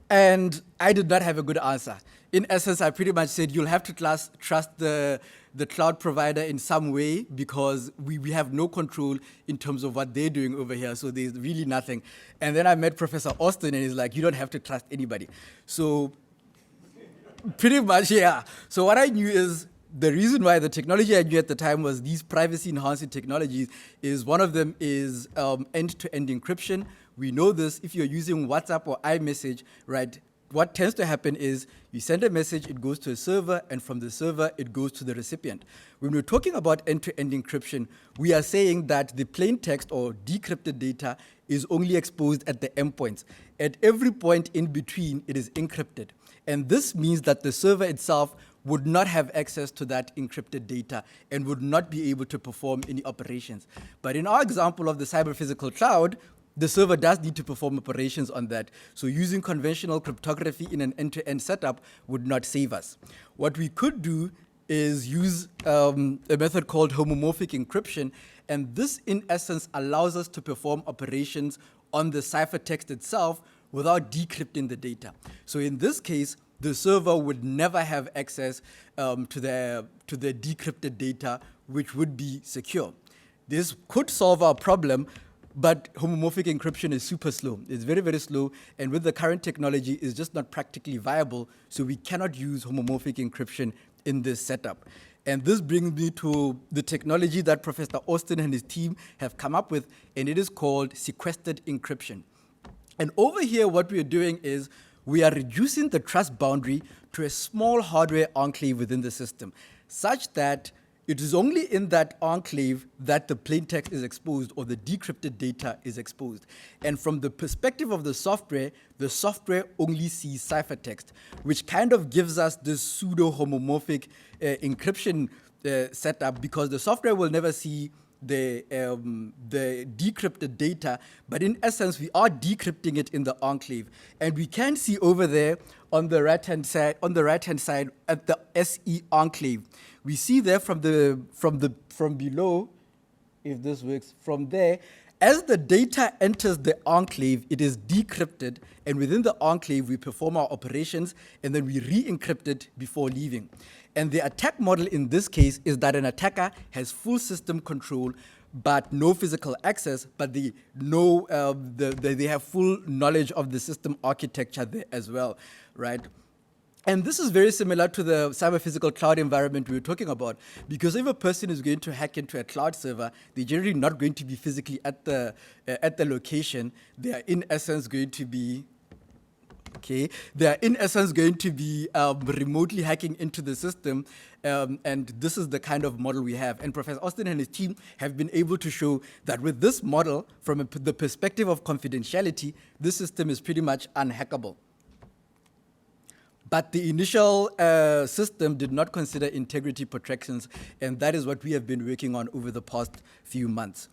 And I did not have a good answer. In essence, I pretty much said you'll have to trust the cloud provider in some way because we have no control in terms of what they're doing over here. So there's really nothing. And then I met Professor Austin and he's like, you don't have to trust anybody. So pretty much, yeah. So what I knew is the reason why the technology I knew at the time was these privacy enhancing technologies is one of them is end-to-end encryption. We know this if you're using WhatsApp or iMessage, right? What tends to happen is you send a message, it goes to a server, and from the server, it goes to the recipient. When we're talking about end-to-end encryption, we are saying that the plain text or decrypted data is only exposed at the endpoints. At every point in between, it is encrypted. And this means that the server itself would not have access to that encrypted data and would not be able to perform any operations. But in our example of the cyber-physical cloud, the server does need to perform operations on that. So using conventional cryptography in an end-to-end setup would not save us. What we could do is use a method called homomorphic encryption. And this, in essence, allows us to perform operations on the ciphertext itself without decrypting the data. So in this case, the server would never have access to the decrypted data, which would be secure. This could solve our problem, but homomorphic encryption is super slow. It's very, very slow, and with the current technology, it's just not practically viable, so we cannot use homomorphic encryption in this setup. And this brings me to the technology that Professor Austin and his team have come up with, and it is called sequestered encryption. And over here, what we are doing is we are reducing the trust boundary to a small hardware enclave within the system, such that it is only in that enclave that the plain text is exposed or the decrypted data is exposed. And from the perspective of the software only sees ciphertext, which kind of gives us this pseudo-homomorphic encryption setup because the software will never see the decrypted data, but in essence, we are decrypting it in the enclave. And we can see over there on the right-hand side at the SE enclave, we see there from below, if this works, from there, as the data enters the enclave, it is decrypted, and within the enclave, we perform our operations, and then we re-encrypt it before leaving. And the attack model in this case is that an attacker has full system control, but no physical access, but they have full knowledge of the system architecture there as well, right? And this is very similar to the cyber-physical cloud environment we were talking about, because if a person is going to hack into a cloud server, they're generally not going to be physically at the location. They are in essence going to be remotely hacking into the system, and this is the kind of model we have. And Professor Austin and his team have been able to show that with this model, from the perspective of confidentiality, this system is pretty much unhackable. But the initial system did not consider integrity protections, and that is what we have been working on over the past few months.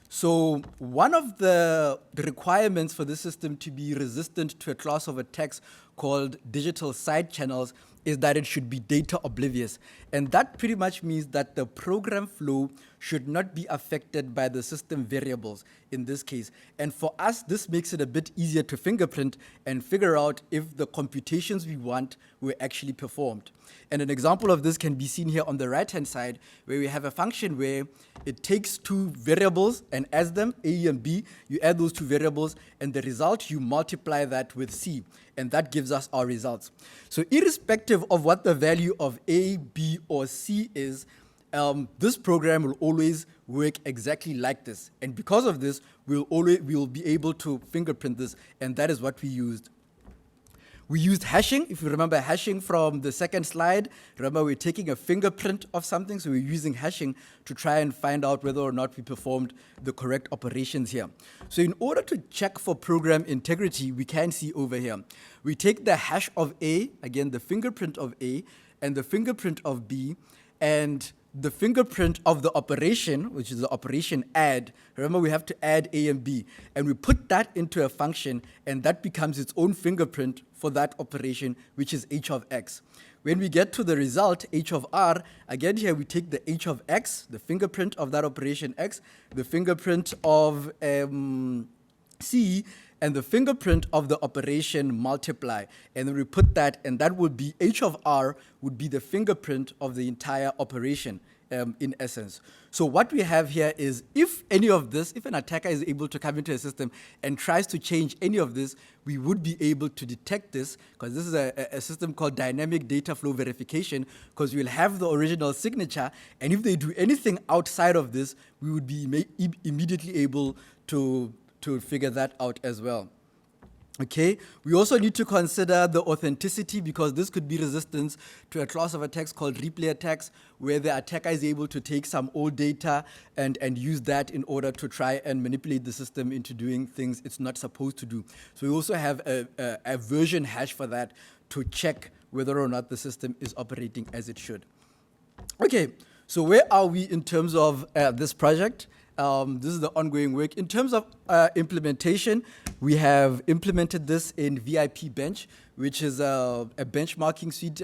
So one of the requirements for this system to be resistant to a class of attacks called digital side channels is that it should be data-oblivious. And that pretty much means that the program flow should not be affected by the system variables in this case. And for us, this makes it a bit easier to fingerprint and figure out if the computations we want were actually performed. And an example of this can be seen here on the right-hand side, where we have a function where it takes two variables and adds them, A and B. You add those two variables, and the result, you multiply that with C, and that gives us our results. So irrespective of what the value of A, B, or C is, this program will always work exactly like this. And because of this, we'll be able to fingerprint this, and that is what we used. We used hashing. If you remember hashing from the second slide, remember we're taking a fingerprint of something, so we're using hashing to try and find out whether or not we performed the correct operations here. So in order to check for program integrity, we can see over here, we take the hash of A, again the fingerprint of A, and the fingerprint of B, and the fingerprint of the operation, which is the operation add. Remember, we have to add A and B, and we put that into a function, and that becomes its own fingerprint for that operation, which is h of x. When we get to the result, h of r, again here we take the h of x, the fingerprint of that operation x, the fingerprint of C, and the fingerprint of the operation multiply. And then we put that, and that would be, H of R would be the fingerprint of the entire operation. In essence. So what we have here is if any of this, if an attacker is able to come into a system and tries to change any of this, we would be able to detect this, because this is a system called dynamic data flow verification, because we'll have the original signature, and if they do anything outside of this, we would be immediately able to figure that out as well. Okay, we also need to consider the authenticity, because this could be resistance to a class of attacks called replay attacks, where the attacker is able to take some old data and use that in order to try and manipulate the system into doing things it's not supposed to do. So we also have a version hash for that to check whether or not the system is operating as it should. Okay, so where are we in terms of this project? This is the ongoing work. In terms of implementation, we have implemented this in VIP Bench, which is a benchmarking suite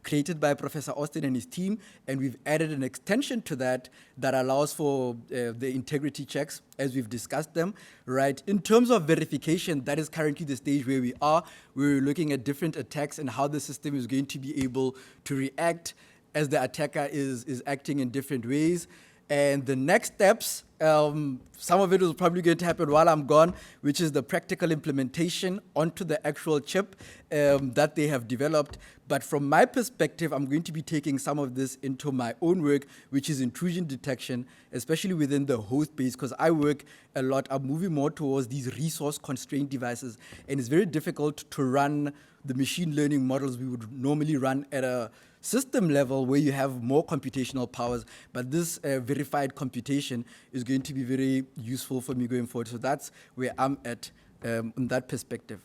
created by Professor Austin and his team, and we've added an extension to that that allows for the integrity checks as we've discussed them, right? In terms of verification, that is currently the stage where we are. We're looking at different attacks and how the system is going to be able to react as the attacker is acting in different ways. And the next steps, some of it is probably going to happen while I'm gone, which is the practical implementation onto the actual chip that they have developed. But from my perspective, I'm going to be taking some of this into my own work, which is intrusion detection, especially within the host base, because I work a lot. I'm moving more towards these resource-constrained devices, and it's very difficult to run the machine learning models we would normally run at a system level where you have more computational powers, but this verified computation is going to be very useful for me going forward. So that's where I'm at in that perspective.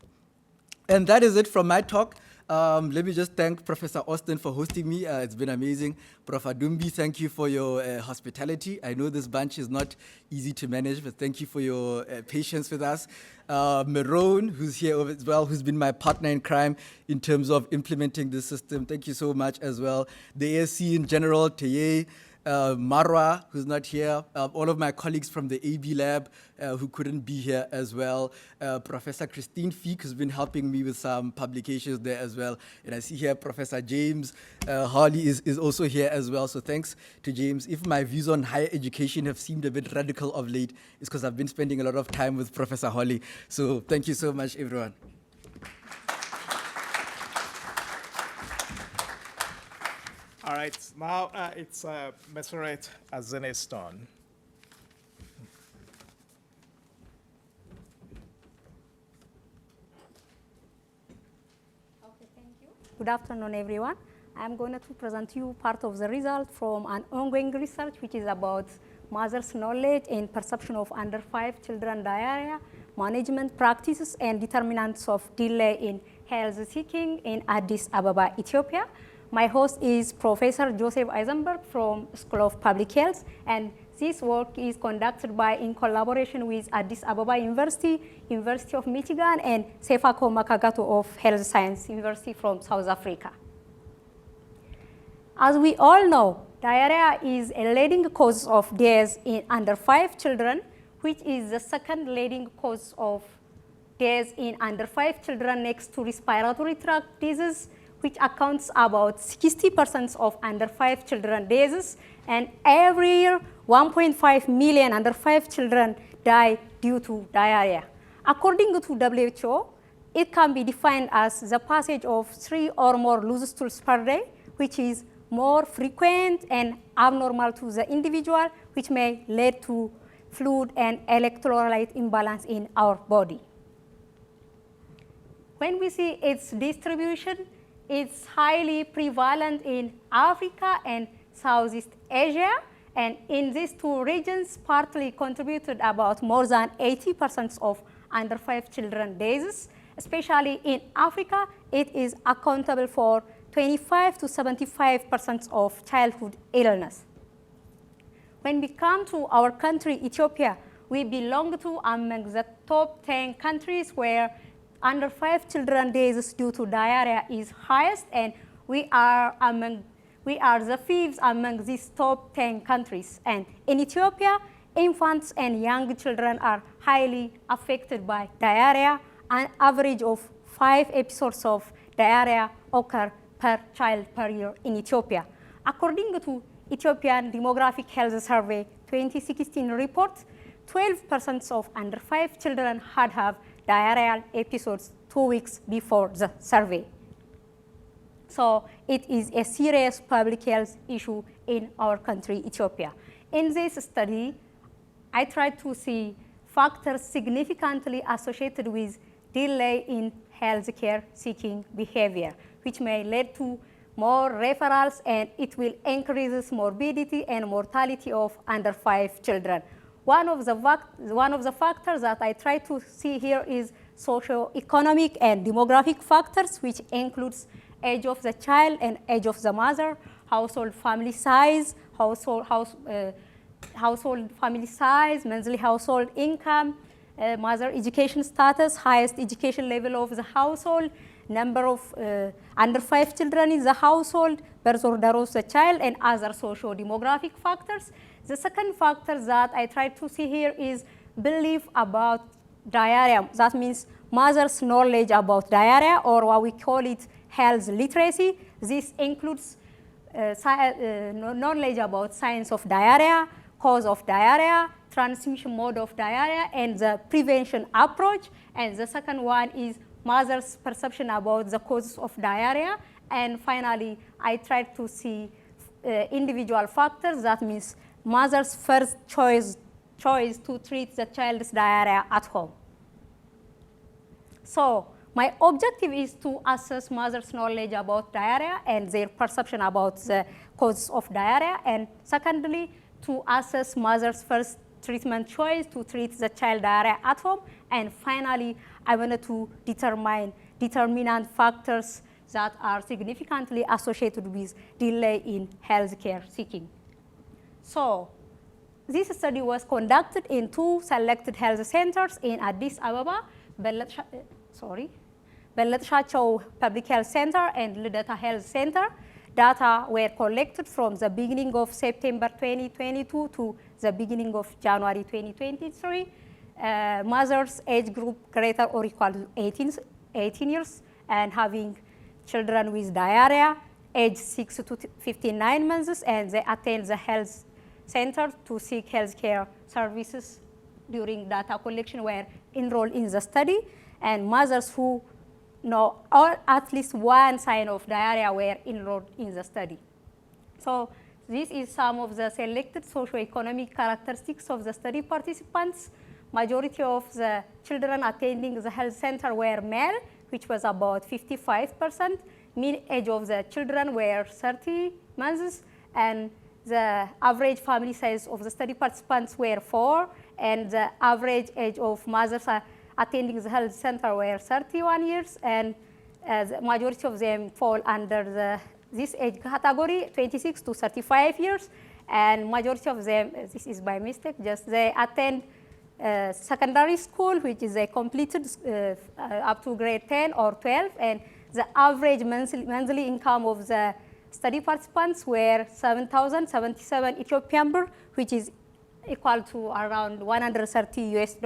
And that is it from my talk. Let me just thank Professor Austin for hosting me. It's been amazing. Prof. Adumbi, thank you for your hospitality. I know this bunch is not easy to manage, but thank you for your patience with us. Meron, who's here as well, who's been my partner in crime in terms of implementing this system. Thank you so much as well. The ASC in general, Teye, Marwa, who's not here, all of my colleagues from the AB lab who couldn't be here as well, Professor Christine Feek, who's been helping me with some publications there as well, and I see here Professor James Harley is also here as well, so thanks to James. If my views on higher education have seemed a bit radical of late, it's because I've been spending a lot of time with Professor Harley, so thank you so much, everyone. All right, now it's Meseret Azene's turn. Okay, thank you. Good afternoon, everyone. I'm going to present you part of the result from an ongoing research, which is about mother's knowledge and perception of under 5 children diarrhea, management practices, and determinants of delay in health seeking in Addis Ababa, Ethiopia. My host is Professor Joseph Eisenberg from School of Public Health, and this work is conducted in collaboration with Addis Ababa University, University of Michigan, and Sefako Makagato of Health Science University from South Africa. As we all know, diarrhea is a leading cause of death in under 5 children, which is the second leading cause of death in under 5 children next to respiratory tract disease, which accounts about 60% of under 5 children deaths, and every year 1.5 million under 5 children die due to diarrhea. According to WHO, it can be defined as the passage of 3 or more loose stools per day, which is more frequent and abnormal to the individual, which may lead to fluid and electrolyte imbalance in our body. When we see its distribution, it's highly prevalent in Africa and Southeast Asia, and in these 2 regions partly contributed about more than 80% of under 5 children deaths. Especially in Africa, it is accountable for 25 to 75% of childhood illness. When we come to our country, Ethiopia, we belong to among the top 10 countries where under 5 children deaths due to diarrhea is highest, and we are the 5th among these top 10 countries. And in Ethiopia, infants and young children are highly affected by diarrhea. An average of 5 episodes of diarrhea occur per child per year in Ethiopia. According to Ethiopian Demographic Health Survey 2016 report, 12% of under 5 children had diarrheal episodes 2 weeks before the survey. So it is a serious public health issue in our country, Ethiopia. In this study, I tried to see factors significantly associated with delay in healthcare seeking behavior, which may lead to more referrals, and it will increase morbidity and mortality of under 5 children. One of the factors that I try to see here is socio-economic and demographic factors, which includes age of the child and age of the mother, household family size, household family size, monthly household income, mother education status, highest education level of the household, number of under 5 children in the household, birth order of the child, and other socio-demographic factors. The second factor that I try to see here is belief about diarrhea. That means mother's knowledge about diarrhea, or what we call it health literacy. This includes knowledge about science of diarrhea, cause of diarrhea, transmission mode of diarrhea, and the prevention approach. And the second one is mother's perception about the causes of diarrhea. And finally, I tried to see individual factors. That means mother's first choice to treat the child's diarrhea at home. So my objective is to assess mother's knowledge about diarrhea and their perception about the causes of diarrhea. And secondly, to assess mother's first treatment choice to treat the child diarrhea at home. And finally, I wanted to determine determinant factors that are significantly associated with delay in healthcare seeking. So this study was conducted in 2 selected health centers in Addis Ababa, Beletshachou Public Health Center and Lidata Health Center. Data were collected from the beginning of September 2022 to the beginning of January 2023. Mothers age group greater or equal to 18 years and having children with diarrhea, age 6 to 59 months, and they attend the health center to seek healthcare services during data collection were enrolled in the study, and mothers who know or at least one sign of diarrhea were enrolled in the study. So this is some of the selected socioeconomic characteristics of the study participants. Majority of the children attending the health center were male, which was about 55%. Mean age of the children were 30 months, and the average family size of the study participants were 4, and the average age of mothers attending the health center were 31 years, and the majority of them fall under this age category, 26 to 35 years, and majority of them, this is by mistake, just they attend secondary school, which is a completed up to grade 10 or 12, and the average monthly income of the study participants were 7,077 Ethiopian birr, which is equal to around $130 US.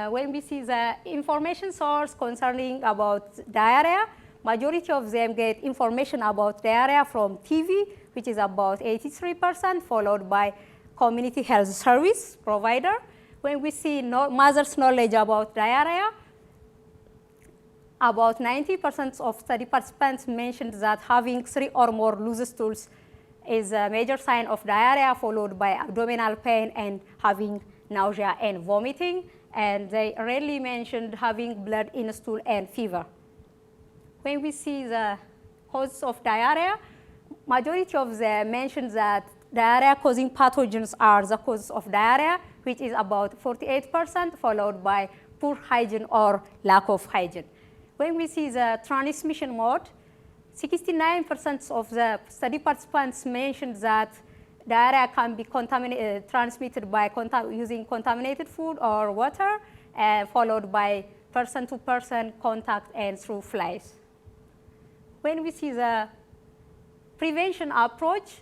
When we see the information source concerning about diarrhea, majority of them get information about diarrhea from TV, which is about 83%, followed by community health service provider. When we see mother's knowledge about diarrhea, about 90% of study participants mentioned that having 3 or more loose stools is a major sign of diarrhea, followed by abdominal pain and having nausea and vomiting. And they rarely mentioned having blood in a stool and fever. When we see the causes of diarrhea, majority of them mentioned that diarrhea-causing pathogens are the cause of diarrhea, which is about 48%, followed by poor hygiene or lack of hygiene. When we see the transmission mode, 69% of the study participants mentioned that diarrhea can be transmitted by using contaminated food or water, followed by person-to-person contact and through flies. When we see the prevention approach,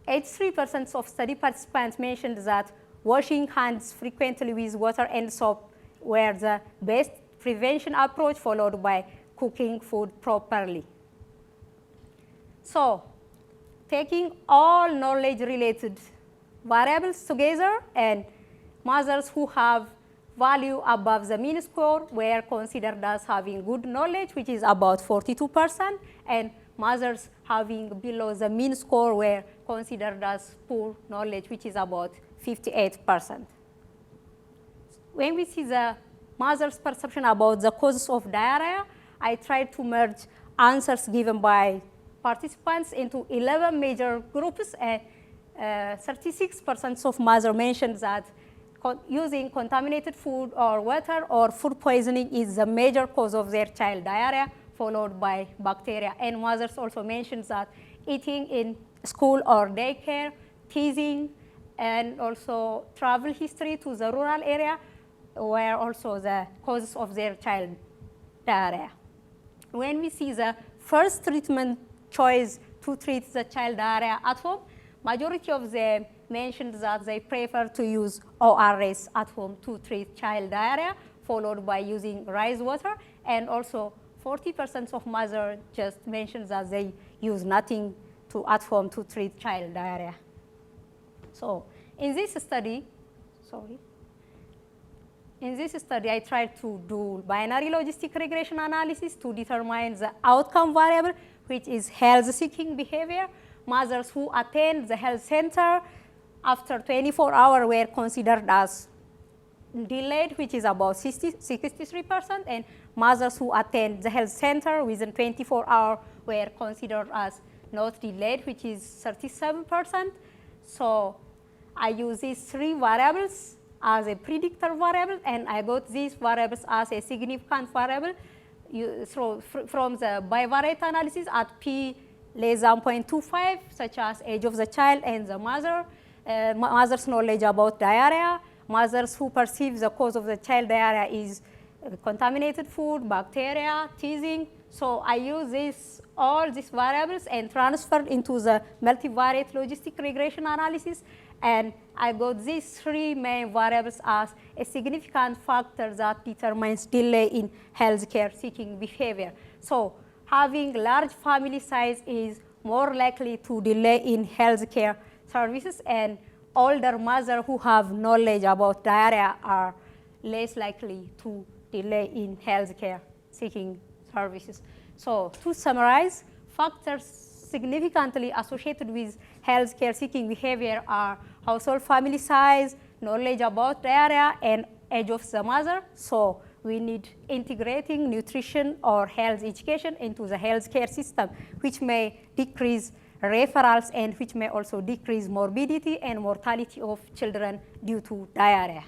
83% of study participants mentioned that washing hands frequently with water and soap were the best prevention approach, followed by cooking food properly. So, taking all knowledge-related variables together, and mothers who have value above the mean score were considered as having good knowledge, which is about 42%, and mothers having below the mean score were considered as poor knowledge, which is about 58%. When we see the mother's perception about the causes of diarrhea, I tried to merge answers given by participants into 11 major groups, and 36% of mothers mentioned that using contaminated food or water or food poisoning is the major cause of their child diarrhea, followed by bacteria. And mothers also mentioned that eating in school or daycare, teasing, and also travel history to the rural area were also the causes of their child diarrhea. When we see the first treatment choice to treat the child diarrhea at home, majority of them mentioned that they prefer to use ORS at home to treat child diarrhea, followed by using rice water, and also 40% of mothers just mentioned that they use nothing at home to treat child diarrhea. So in this study, I tried to do binary logistic regression analysis to determine the outcome variable, which is health-seeking behavior. Mothers who attend the health center after 24 hours were considered as delayed, which is about 63%, and mothers who attend the health center within 24 hours were considered as not delayed, which is 37%. So I use these three variables as a predictor variable, and I got these variables as a significant variable. From the bivariate analysis at p less than 0.25, such as age of the child and the mother, mother's knowledge about diarrhea, mothers who perceive the cause of the child diarrhea is contaminated food, bacteria, teasing. So I use all these variables and transferred into the multivariate logistic regression analysis, and I got these three main variables as a significant factor that determines delay in healthcare seeking behavior. So having large family size is more likely to delay in healthcare services, and older mothers who have knowledge about diarrhea are less likely to delay in healthcare seeking services. So to summarize, factors significantly associated with healthcare seeking behavior are household family size, knowledge about diarrhea, and age of the mother. So we need integrating nutrition or health education into the healthcare system, which may decrease referrals and which may also decrease morbidity and mortality of children due to diarrhea.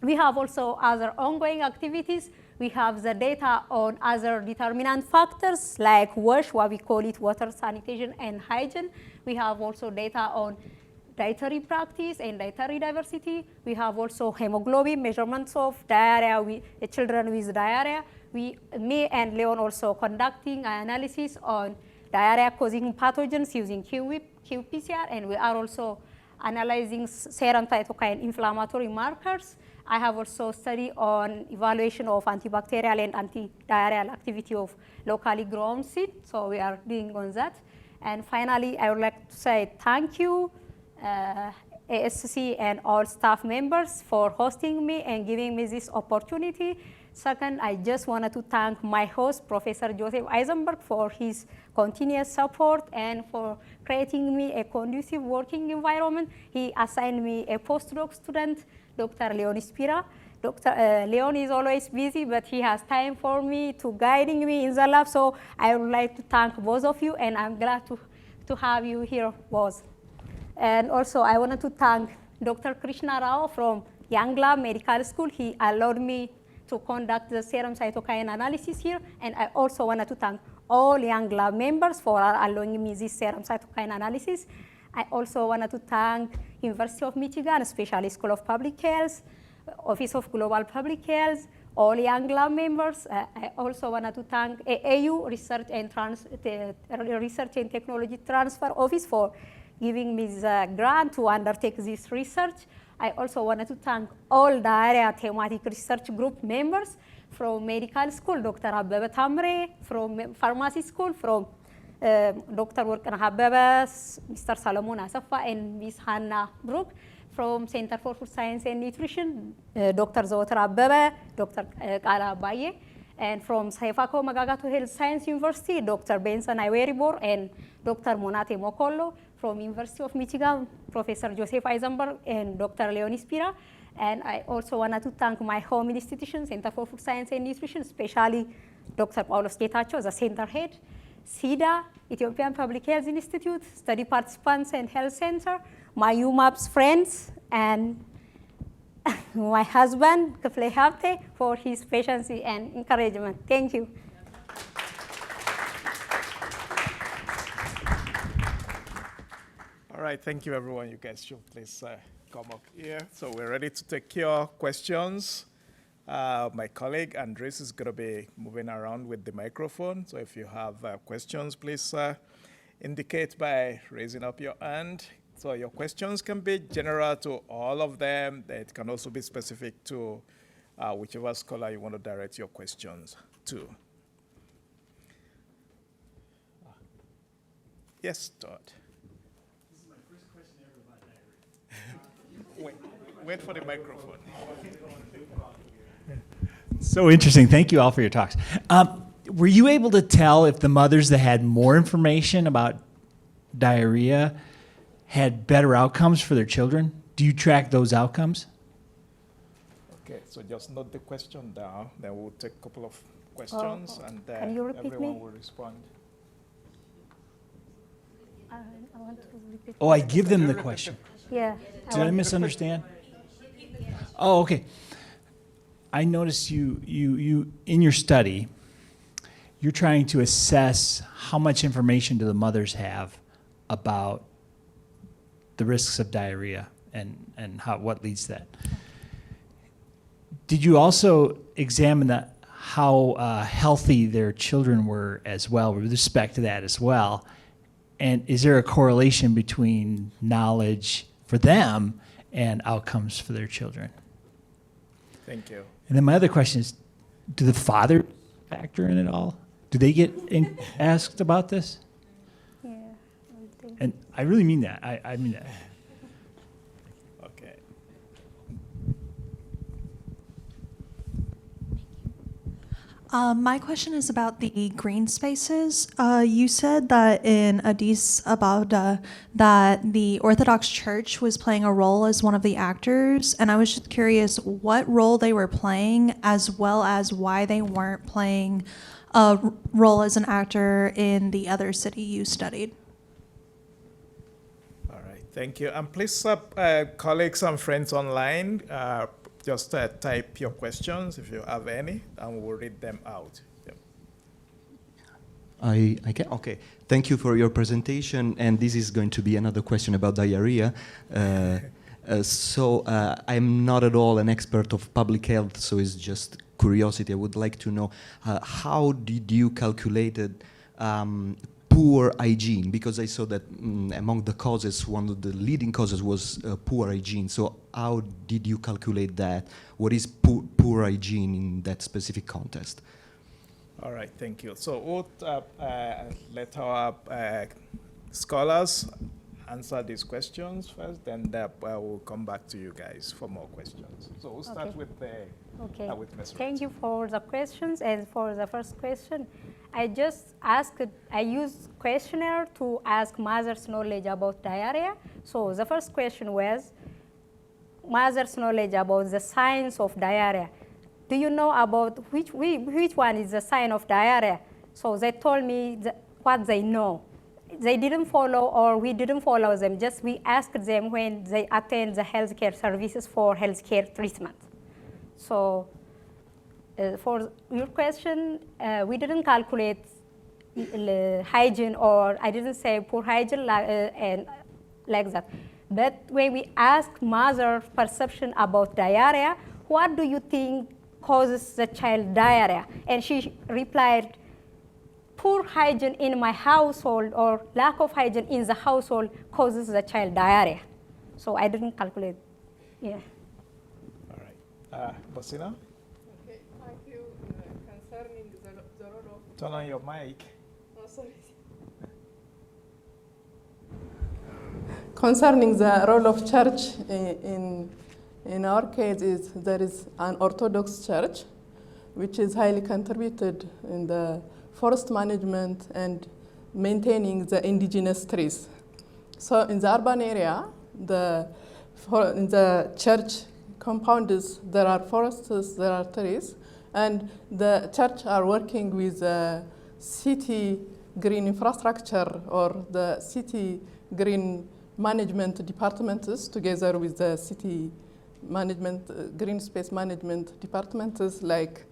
We have also other ongoing activities. We have the data on other determinant factors like WASH, what we call it water, sanitation, and hygiene. We have also data on dietary practice and dietary diversity. We have also hemoglobin measurements of diarrhea, children with diarrhea. Me and Leon also conducting an analysis on diarrhea-causing pathogens using qPCR, and we are also analyzing serum cytokine inflammatory markers. I have also studied on evaluation of antibacterial and antidiarrheal activity of locally grown seed, so we are doing on that. And finally, I would like to say thank you, ASC and all staff members for hosting me and giving me this opportunity. Second, I just wanted to thank my host, Professor Joseph Eisenberg, for his continuous support and for creating me a conducive working environment. He assigned me a postdoc student, Dr. Leon Spira. Dr. Leon is always busy, but he has time for me to guiding me in the lab. So I would like to thank both of you, and I'm glad to have you here both. And also, I wanted to thank Dr. Krishna Rao from Young Lab Medical School. He allowed me to conduct the serum cytokine analysis here, and I also wanted to thank all Young Lab members for allowing me this serum cytokine analysis. I also wanted to thank University of Michigan, especially School of Public Health, Office of Global Public Health, all young lab members. I also wanted to thank AU Research and Technology Transfer Office for giving me the grant to undertake this research. I also wanted to thank all the area thematic research group members from medical school, Dr. Ababa Tamre, from pharmacy school, from Dr. Workan Hababa, Mr. Solomon Asafa, and Ms. Hannah Brook, from Center for Food Science and Nutrition, Dr. Zotar Ababa, Dr. Kala Baye, and from Saifako Magagato Health Science University, Dr. Benson Iweribor and Dr. Monate Mokolo, from University of Michigan, Professor Joseph Eisenberg and Dr. Leonie Spira. And I also wanted to thank my home institution, Center for Food Science and Nutrition, especially Dr. Paulos Getachew, the center head, SIDA, Ethiopian Public Health Institute, study participants and health center, my UMAPS friends, and my husband, Kafle Hafte, for his patience and encouragement. Thank you. All right, thank you, everyone. You guys should please come up here. So we're ready to take your questions. My colleague, Andres, is going to be moving around with the microphone. So if you have questions, please indicate by raising up your hand. So your questions can be general to all of them. It can also be specific to whichever scholar you want to direct your questions to. Yes, Todd. This is my first question ever about diarrhea. Wait for the microphone. So interesting. Thank you all for your talks. Were you able to tell if the mothers that had more information about diarrhea had better outcomes for their children? Do you track those outcomes? Okay, so just note the question down. Then we'll take a couple of questions, and Can you repeat everyone me? will respond. I want to repeat. Oh, I give them the question. Yeah. Did I misunderstand? Oh, okay. I noticed you in your study, you're trying to assess how much information do the mothers have about the risks of diarrhea and what leads to that. Did you also examine how healthy their children were as well, with respect to that as well? And is there a correlation between knowledge for them and outcomes for their children? Thank you. And then my other question is, do the fathers factor in at all? Do they get asked about this? Yeah. I think. And I really mean that. I mean that. Okay. My question is about the green spaces. You said that in Addis Ababa that the Orthodox Church was playing a role as one of the actors, and I was just curious what role they were playing, as well as why they weren't playing a role as an actor in the other city you studied. All right. Thank you. And please, colleagues and friends online, just type your questions if you have any, and we'll read them out. Yep. I can. Okay. Thank you for your presentation. And this is going to be another question about diarrhea. So I'm not at all an expert of public health, so it's just curiosity. I would like to know how did you calculate poor hygiene? Because I saw that among the causes, one of the leading causes was poor hygiene. So how did you calculate that? What is poor hygiene in that specific context? All right, thank you. So we'll let our scholars answer these questions first, then we'll come back to you guys for more questions. So we'll start with with Meseret. Thank you for the questions. And for the first question, I used questionnaire to ask mothers' knowledge about diarrhea. So the first question was mothers' knowledge about the signs of diarrhea. Do you know about which one is the sign of diarrhea? So they told me what they know. They didn't follow, or we didn't follow them. Just we asked them when they attend the healthcare services for healthcare treatment. So for your question, we didn't calculate hygiene, or I didn't say poor hygiene and like that. But when we ask mother perception about diarrhea, what do you think causes the child diarrhea. And she replied, poor hygiene in my household or lack of hygiene in the household causes the child diarrhea. So I didn't calculate. Yeah. All right. Bosena? Okay, thank you. Concerning the role of... Turn on your mic. Oh, sorry. Concerning the role of church in our case, there is an Orthodox church, which is highly contributed in the forest management and maintaining the indigenous trees. So in the urban area, in the church compounds, there are forests, there are trees, and the church are working with the city green infrastructure or the city green management departments together with the city management, green space management departments like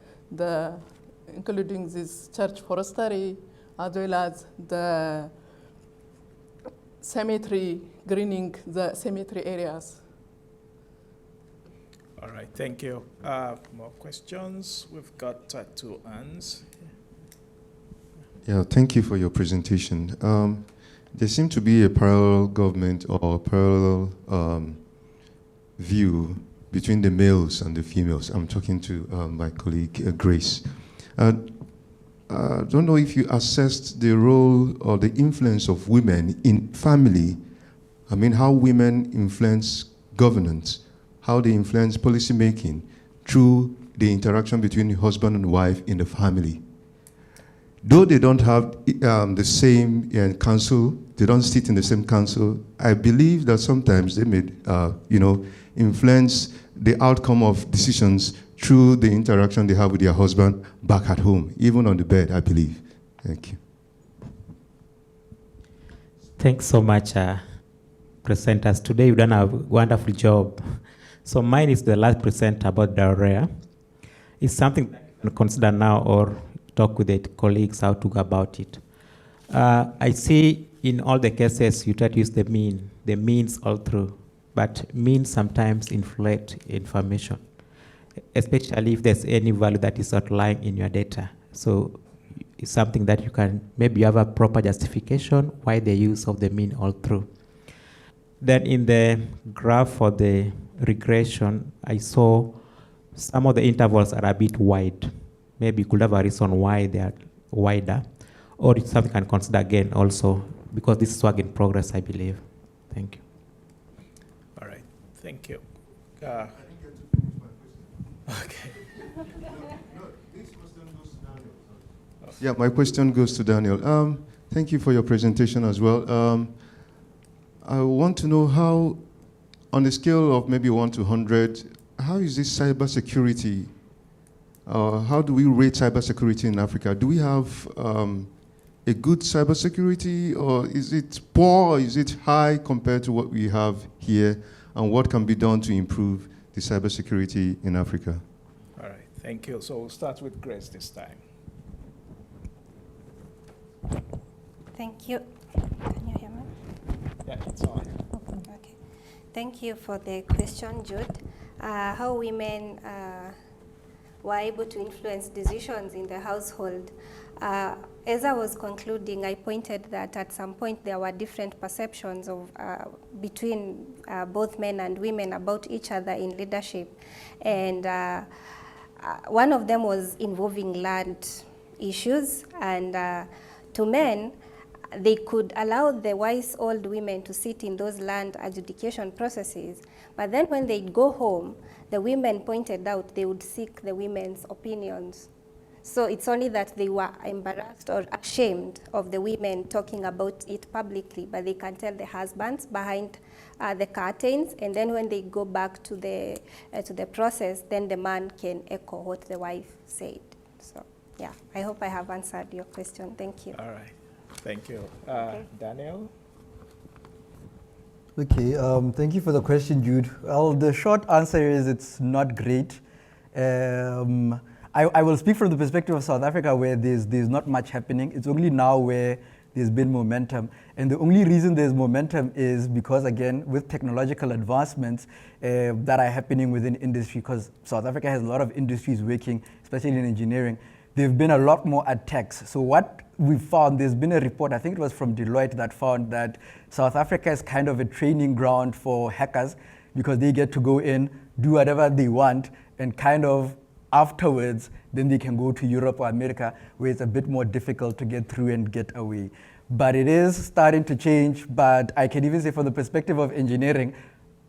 including this church forestry as well as the cemetery, greening the cemetery areas. All right, thank you. More questions? We've got 2 hands. Yeah, thank you for your presentation. There seemed to be a parallel government or parallel view between the males and the females. I'm talking to my colleague Grace. I don't know if you assessed the role or the influence of women in family. I mean, how women influence governance, how they influence policy making through the interaction between husband and wife in the family. Though they don't have the same council, they don't sit in the same council, I believe that sometimes they may, influence the outcome of decisions through the interaction they have with their husband back at home, even on the bed, I believe. Thank you. Thanks so much, presenters. Today you've done a wonderful job. So mine is the last presenter about diarrhea. It's something that you can consider now or talk with the colleagues how to go about it. I see in all the cases you try to use the means all through, but means sometimes inflate information, especially if there's any value that is outlying in your data. So it's something that you can, maybe you have a proper justification why the use of the mean all through. Then in the graph for the regression, I saw some of the intervals are a bit wide. Maybe you could have a reason why they are wider, or it's something you can consider again also, because this is work in progress, I believe. Thank you. All right, thank you. I didn't get to finish my question. Okay. No, this question goes to Daniel. Yeah, my question goes to Daniel. Thank you for your presentation as well. I want to know how, on a scale of maybe 1 to 100, how is this cybersecurity? How do we rate cybersecurity in Africa? Do we have a good cybersecurity, or is it poor, or is it high compared to what we have here? And what can be done to improve the cybersecurity in Africa? All right, thank you. So we'll start with Grace this time. Thank you. Can you hear me? Yeah, it's on. Okay. Thank you for the question, Jude. How women were able to influence decisions in the household. As I was concluding, I pointed that at some point there were different perceptions of between both men and women about each other in leadership. And one of them was involving land issues. And to men, they could allow the wise old women to sit in those land adjudication processes. But then when they'd go home, the women pointed out they would seek the women's opinions. So it's only that they were embarrassed or ashamed of the women talking about it publicly, but they can tell the husbands behind the curtains, and then when they go back to the process, then the man can echo what the wife said. So yeah, I hope I have answered your question. Thank you. All right, thank you. Daniel? Okay, thank you for the question, Jude. Well, the short answer is it's not great. I will speak from the perspective of South Africa, where there's not much happening. It's only now where there's been momentum. And the only reason there's momentum is because, again, with technological advancements that are happening within industry, because South Africa has a lot of industries working, especially in engineering, there have been a lot more attacks. So what we found, there's been a report, I think it was from Deloitte, that found that South Africa is kind of a training ground for hackers because they get to go in, do whatever they want, and kind of afterwards, then they can go to Europe or America, where it's a bit more difficult to get through and get away. But it is starting to change, but I can even say from the perspective of engineering,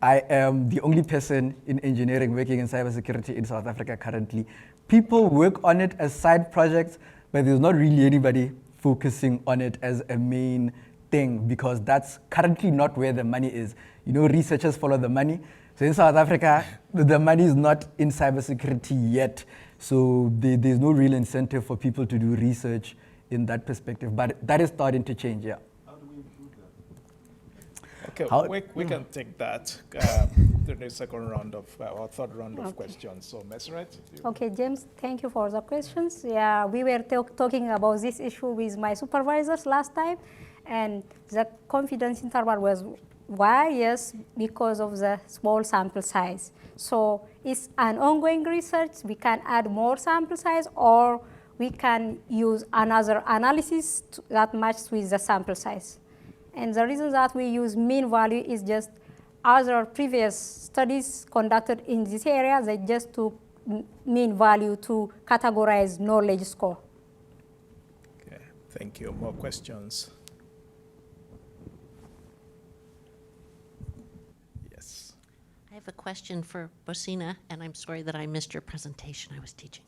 I am the only person in engineering working in cybersecurity in South Africa currently. People work on it as side projects, but there's not really anybody focusing on it as a main thing, because that's currently not where the money is. You know, researchers follow the money. So in South Africa, the money is not in cybersecurity yet. So there's no real incentive for people to do research in that perspective, but that is starting to change, yeah. How do we improve that? Okay, we can take that during the second round of, or third round of questions. So Meseret? Okay, James, thank you for the questions. Yeah, we were talking about this issue with my supervisors last time, and the confidence interval was why? Yes, because of the small sample size. So it's an ongoing research. We can add more sample size, or we can use another analysis that matches with the sample size. And the reason that we use mean value is just other previous studies conducted in this area, they just took mean value to categorize knowledge score. Okay, thank you. More questions? Yes. I have a question for Bosena, and I'm sorry that I missed your presentation. I was teaching.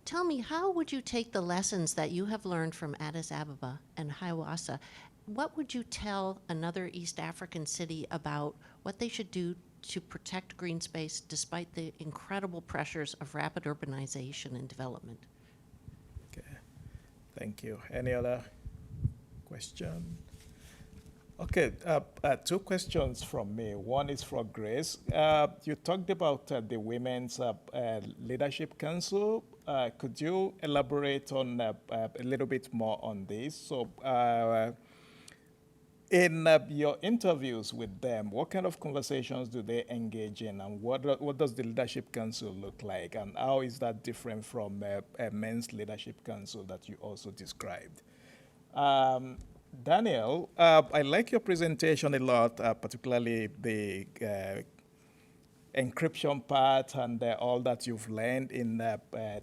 Tell me, how would you take the lessons that you have learned from Addis Ababa and Hawassa? What would you tell another East African city about what they should do to protect green space despite the incredible pressures of rapid urbanization and development? Okay, thank you. Any other question? Okay, two questions from me. One is for Grace. You talked about the Women's Leadership Council. Could you elaborate on a little bit more on this? So, in your interviews with them, what kind of conversations do they engage in, and what does the Leadership Council look like, and how is that different from a Men's Leadership Council that you also described? Daniel, I like your presentation a lot, particularly the encryption part and all that you've learned in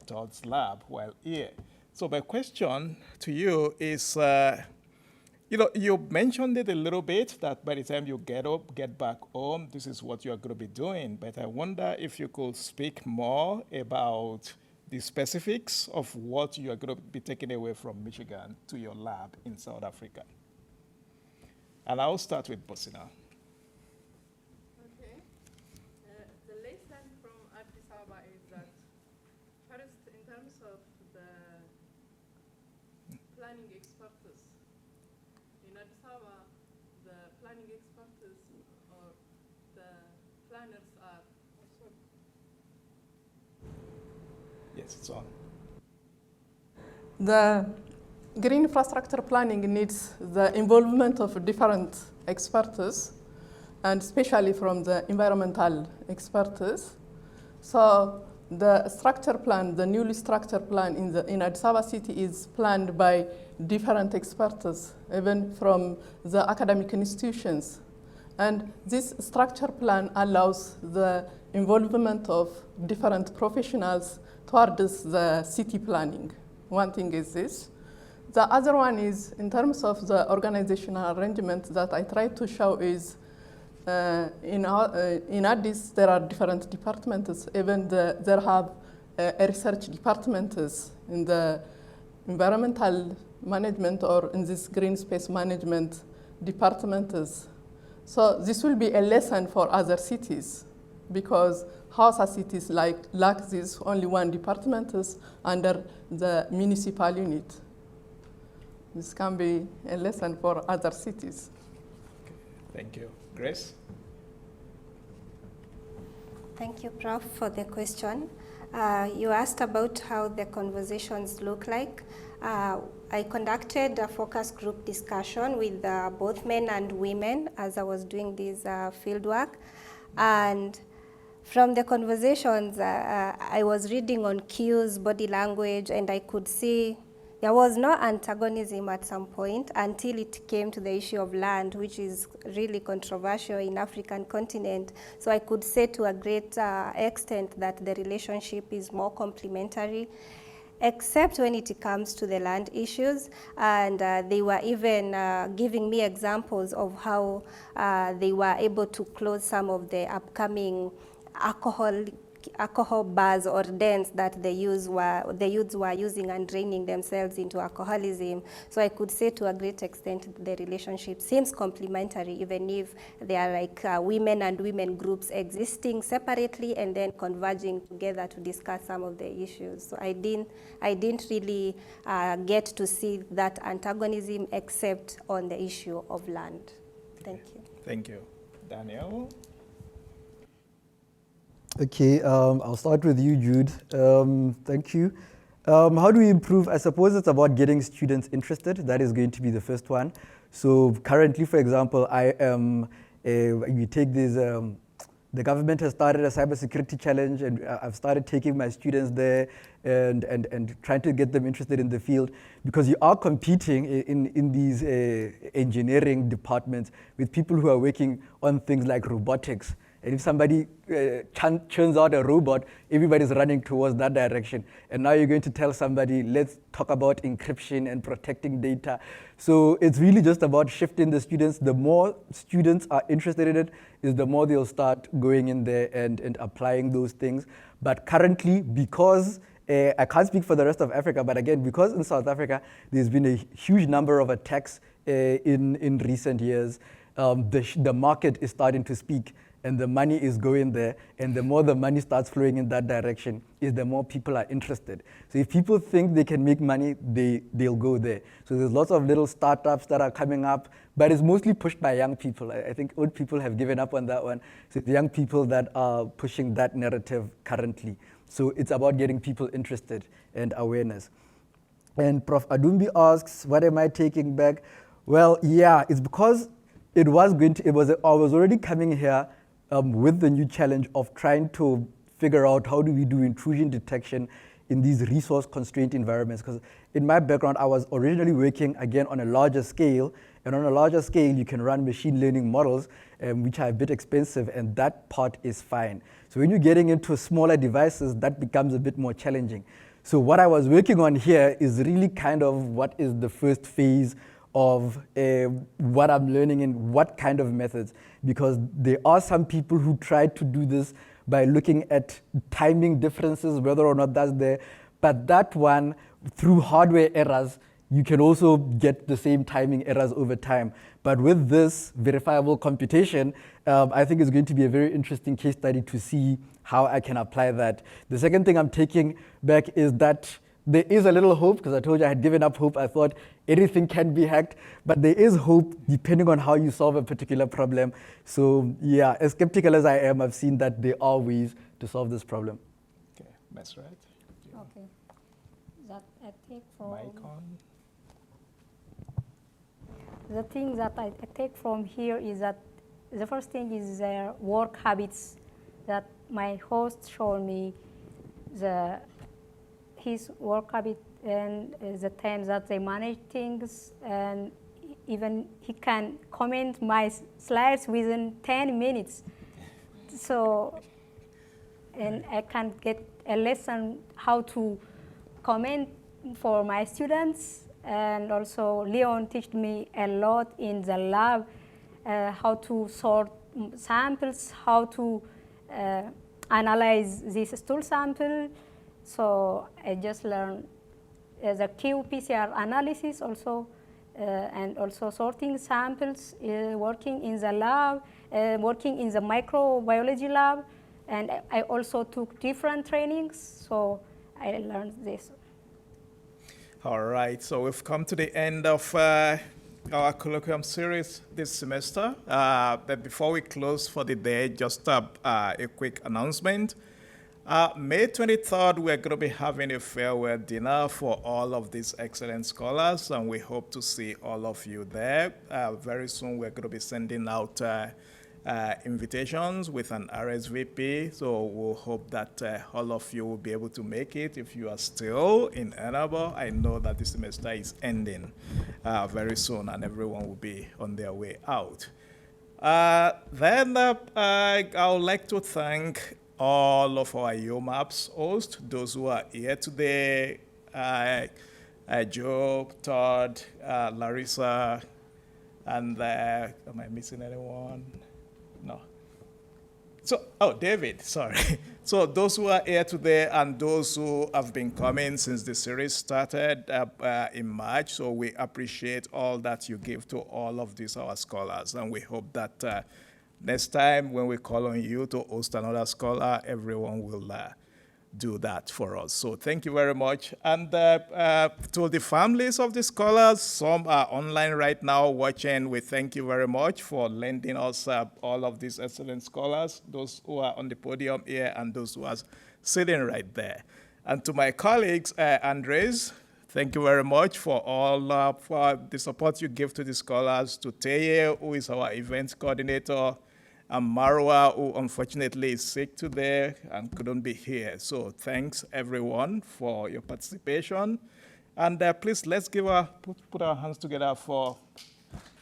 Todd's lab while here. So my question to you is, you mentioned it a little bit, that by the time you get back home, this is what you're going to be doing. But I wonder if you could speak more about the specifics of what you are going to be taking away from Michigan to your lab in South Africa. And I'll start with Bosena. Okay. The lesson from Addis Ababa is that first, in terms of the planning expertise, in Addis Ababa, the planning expertise or the planners are Yes, it's on. the green infrastructure planning needs the involvement of different experts, and especially from the environmental experts. So the structure plan, the newly structured plan in Addis Ababa city is planned by different experts, even from the academic institutions. And this structure plan allows the involvement of different professionals towards the city planning. One thing is this. The other one is, in terms of the organizational arrangement that I tried to show is, in Addis, there are different departments. Even there have a research departments in the environmental management or in this green space management departments. So this will be a lesson for other cities, because Hawassa cities lack this only one department under the municipal unit. This can be a lesson for other cities. Okay. Thank you. Grace? Thank you, Prof, for the question. You asked about how the conversations look like. I conducted a focus group discussion with both men and women as I was doing this field work. And from the conversations, I was reading on cues, body language, and I could see there was no antagonism at some point until it came to the issue of land, which is really controversial in African continent. So I could say to a great extent that the relationship is more complementary, except when it comes to the land issues. And they were even giving me examples of how they were able to close some of the upcoming alcohol bars or dens that the youths were using and draining themselves into alcoholism. So I could say to a great extent the relationship seems complementary, even if they are like women and women groups existing separately and then converging together to discuss some of the issues. So I didn't really get to see that antagonism except on the issue of land. Thank you. Thank you. Daniel? Okay, I'll start with you, Jude. Thank you. How do we improve? I suppose it's about getting students interested. That is going to be the first one. So currently, for example, we take this, the government has started a cybersecurity challenge, and I've started taking my students there and trying to get them interested in the field, because you are competing in these engineering departments with people who are working on things like robotics. And if somebody churns out a robot, everybody's running towards that direction. And now you're going to tell somebody, let's talk about encryption and protecting data. So it's really just about shifting the students. The more students are interested in it, is the more they'll start going in there and applying those things. But currently, because I can't speak for the rest of Africa, but again, because in South Africa, there's been a huge number of attacks in recent years, the market is starting to speak. And the money is going there, and the more the money starts flowing in that direction, is the more people are interested. So if people think they can make money, they'll go there. So there's lots of little startups that are coming up, but it's mostly pushed by young people. I think old people have given up on that one. So it's young people that are pushing that narrative currently. So it's about getting people interested and awareness. And Prof. Adumbi asks, what am I taking back? Well, yeah, it's because I was already coming here with the new challenge of trying to figure out how do we do intrusion detection in these resource-constrained environments. Because in my background, I was originally working, again, on a larger scale. And on a larger scale, you can run machine learning models, which are a bit expensive, and that part is fine. So when you're getting into smaller devices, that becomes a bit more challenging. So what I was working on here is really kind of what is the first phase of what I'm learning and what kind of methods, because there are some people who try to do this by looking at timing differences, whether or not that's there, but that one, through hardware errors, you can also get the same timing errors over time. But with this verifiable computation, I think it's going to be a very interesting case study to see how I can apply that. The second thing I'm taking back is that there is a little hope, because I told you I had given up hope. I thought everything can be hacked, but there is hope depending on how you solve a particular problem. So yeah, as skeptical as I am, I've seen that there are ways to solve this problem. Okay, that's right. Yeah. Okay. That I take from Mic on. the thing that I take from here is that the first thing is their work habits, that my host showed me his work habit and the times that they manage things, and even he can comment my slides within 10 minutes. So, and I can get a lesson how to comment for my students. And also Leon taught me a lot in the lab, how to sort samples, how to analyze this stool sample. So I just learned the qPCR analysis also, and also sorting samples, working in the lab, working in the microbiology lab. And I also took different trainings, so I learned this. All right, so we've come to the end of our colloquium series this semester. But before we close for the day, just a quick announcement. May 23rd, we're going to be having a farewell dinner for all of these excellent scholars, and we hope to see all of you there. Very soon, we're going to be sending out invitations with an RSVP, so we'll hope that all of you will be able to make it. If you are still in Ann Arbor, I know that the semester is ending very soon, and everyone will be on their way out. Then I would like to thank all of our UMAPS hosts, those who are here today, Joe, Todd, Larissa, and am I missing anyone? No. So, David, sorry. So those who are here today and those who have been coming since the series started in March, so we appreciate all that you give to all of these our scholars, and we hope that next time when we call on you to host another scholar, everyone will do that for us. So thank you very much. And to the families of the scholars, some are online right now watching. We thank you very much for lending us all of these excellent scholars, those who are on the podium here and those who are sitting right there. And to my colleagues, Andres, thank you very much for all for the support you give to the scholars, to Teye, who is our events coordinator, and Marwa, who unfortunately is sick today and couldn't be here. So thanks everyone for your participation. And please, let's put our hands together for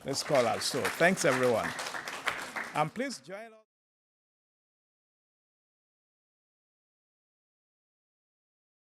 the scholars. So thanks everyone. And please join us.